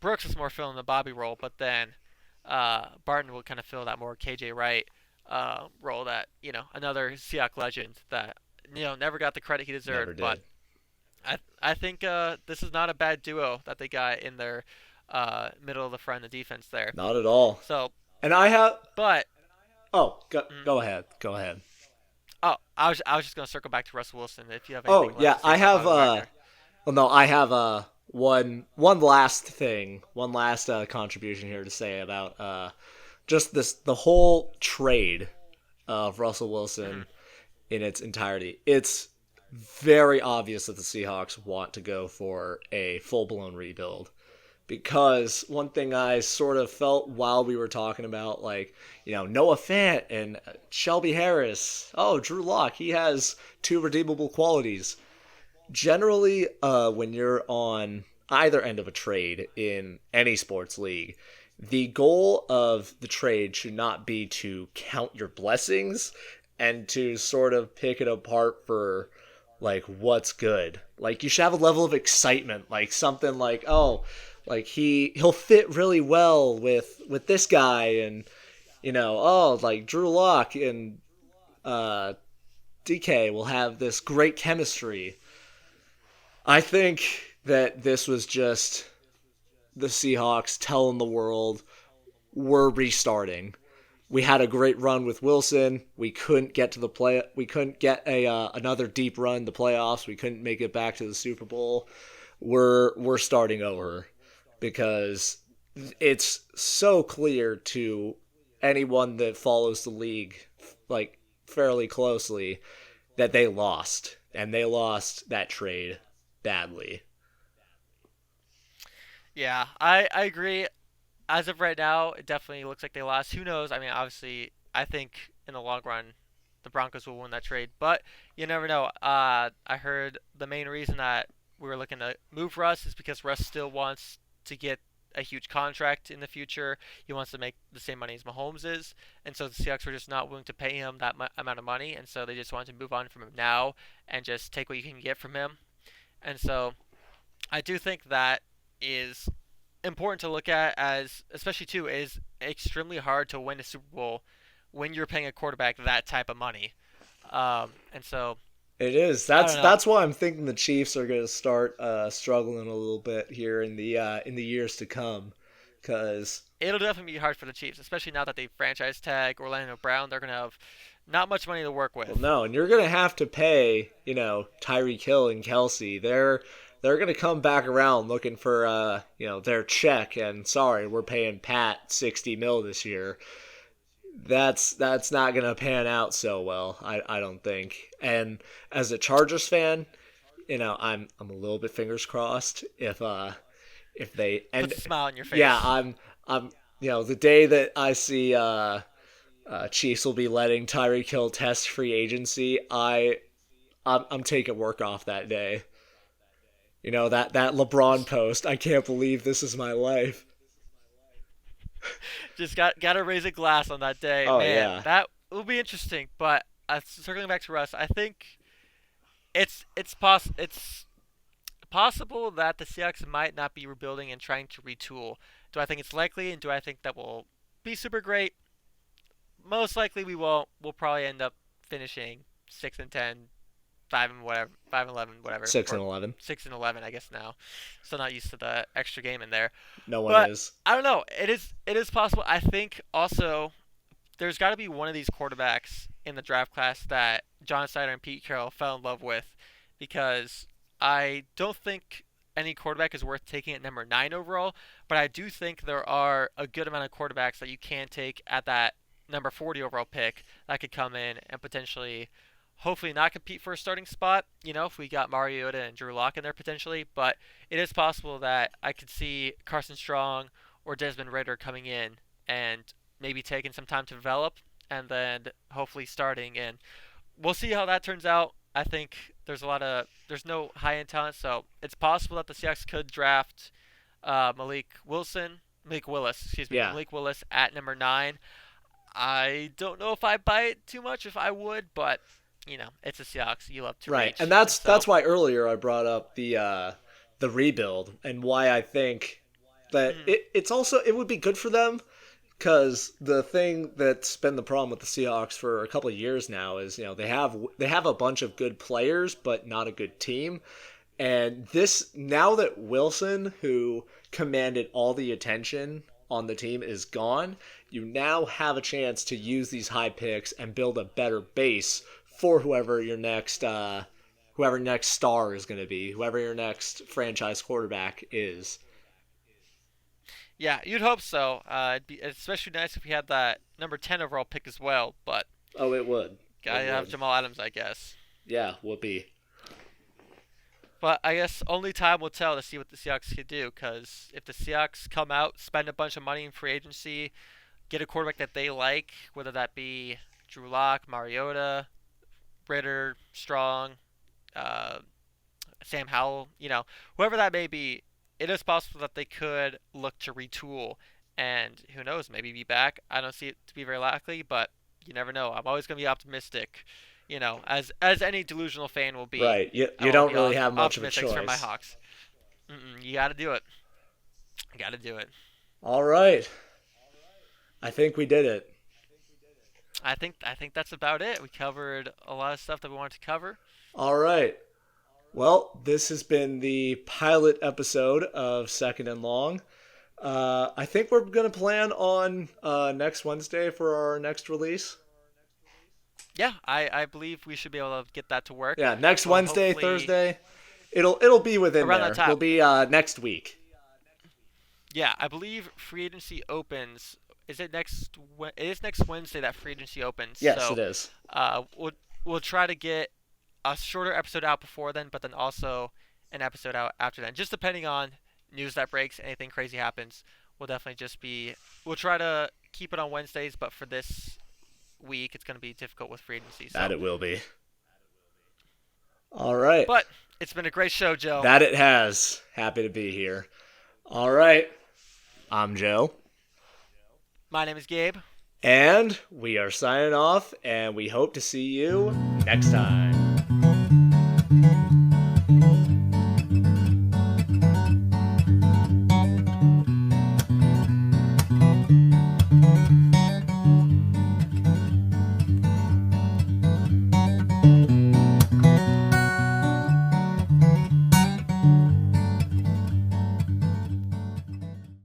Brooks is more filling the Bobby role, but then Barton will kind of fill that more KJ Wright role that another Seahawks legend that never got the credit he Never deserved. But did. I think this is not a bad duo that they got in their middle of the front of the defense there. Not at all. So, And I have. but Oh, go, mm, go ahead. Go ahead. oh, I was just gonna circle back to Russell Wilson. If you have Oh, anything left yeah. to say I about have. Bobby Wagner. Well, no, I have one last thing, one last contribution here to say about just the whole trade of Russell Mm-hmm. Wilson in its entirety. It's very obvious that the Seahawks want to go for a full blown rebuild. Because one thing I sort of felt while we were talking about, like, Noah Fant and Shelby Harris. Oh, Drew Lock, he has two redeemable qualities. Generally, when you're on either end of a trade in any sports league, the goal of the trade should not be to count your blessings and to sort of pick it apart for like what's good. Like you should have a level of excitement, like something like, oh, like he'll fit really well with this guy, and oh, like Drew Lock and uh DK will have this great chemistry. I think that this was just the Seahawks telling the world we're restarting. We had a great run with Wilson. We couldn't get to the play. We couldn't get a another deep run to the playoffs. We couldn't make it back to the Super Bowl. We're starting over because it's so clear to anyone that follows the league like fairly closely that they lost, and they lost that trade badly. Yeah, I agree. As of right now, it definitely looks like they lost. Who knows? I mean, obviously, I think in the long run, the Broncos will win that trade, but you never know. I heard the main reason that we were looking to move Russ is because Russ still wants to get a huge contract in the future. He wants to make the same money as Mahomes is, and so the Seahawks were just not willing to pay him that amount of money, and so they just wanted to move on from him now and just take what you can get from him. And so I do think that is important to look at, as especially too is extremely hard to win a Super Bowl when you're paying a quarterback that type of money. And so It is. I That's don't know. that's why I'm thinking the Chiefs are going to start struggling a little bit here in the years to come, because It'll definitely be hard for the Chiefs, especially now that they franchise tag Orlando Brown. They're gonna have not much money to work well, with. no, and you're going to have to pay Tyreek Hill and Kelsey. They're going to come back around looking for their check, and sorry, we're paying Pat 60 mil this year. That's not gonna pan out so well. I don't think. And as a Chargers fan, I'm a little bit fingers crossed if they and Puts a smile on your yeah, face. I'm the day that I see Chiefs will be letting Tyreek Hill test free agency. I'm taking work off that day. You know, that LeBron post. I can't believe this is my life. Just got to raise a glass on that day, Oh man. yeah, That will be interesting. But circling back to Russ, I think it's possible that the Seahawks might not be rebuilding and trying to retool. Do I think it's likely, and do I think that will be super great? Most likely we won't. We'll probably end up finishing 6-10, 5-11, 5-11, whatever, 6-11. 6-11, I guess now. Still not used to the extra game in there, No one but is. I don't know. It is possible. I think also there's got to be one of these quarterbacks in the draft class that John Snyder and Pete Carroll fell in love with, because I don't think any quarterback is worth taking at number 9 overall, but I do think there are a good amount of quarterbacks that you can take at that number 40 overall pick that could come in and potentially, hopefully not compete for a starting spot, if we got Mariota and Drew Lock in there potentially, but it is possible that I could see Carson Strong or Desmond Ridder coming in and maybe taking some time to develop and then hopefully starting, and we'll see how that turns out. I think there's no high end talent, so it's possible that the Seahawks could draft Malik Willis, excuse me, Yeah. Malik Willis at number 9. I don't know if I buy it too much, if I would, but it's the Seahawks. You love to Right, reach, and that's so. why earlier I brought up the rebuild and why I think that it would be good for them, because the thing that's been the problem with the Seahawks for a couple of years now is they have a bunch of good players but not a good team, and this now that Wilson, who commanded all the attention on the team, is gone, you now have a chance to use these high picks and build a better base for whoever next star is going to be, whoever your next franchise quarterback is. Yeah, you'd hope so. It'd be especially nice if we had that number 10 overall pick as well, but Oh, it would. gotta It have would. Jamal Adams, I guess. Yeah, would be. But I guess only time will tell to see what the Seahawks can do, because if the Seahawks come out, spend a bunch of money in free agency, get a quarterback that they like, whether that be Drew Lock, Mariota, Ritter, Strong, uh, Sam Howell, whoever that may be, it is possible that they could look to retool, and who knows, maybe be back. I don't see it to be very likely, but you never know. I'm always going to be optimistic, as any delusional fan will be. Right. You, I you want to don't be really have much of a optimistic for my choice. Hawks. You got to do it. You got to do it. All right. I think we did it. I think that's about it. We covered a lot of stuff that we wanted to cover. All right. Well, this has been the pilot episode of Second and Long. I think we're going to plan on next Wednesday for our next release. Yeah, I believe we should be able to get that to work. Yeah, next So Wednesday, hopefully Thursday. It'll be within around there. that time. It'll be next week. Yeah, I believe free agency opens. Is it next? It is next Wednesday that free agency opens. Yes, So, it is. we'll try to get a shorter episode out before then, but then also an episode out after then. Just depending on news that breaks, anything crazy happens, we'll try to keep it on Wednesdays, but for this week it's going to be difficult with free agency. So. That it will be. All right. But it's been a great show, Joe. That it has. Happy to be here. All right. I'm Joe. My name is Gabe. And we are signing off, and we hope to see you next time.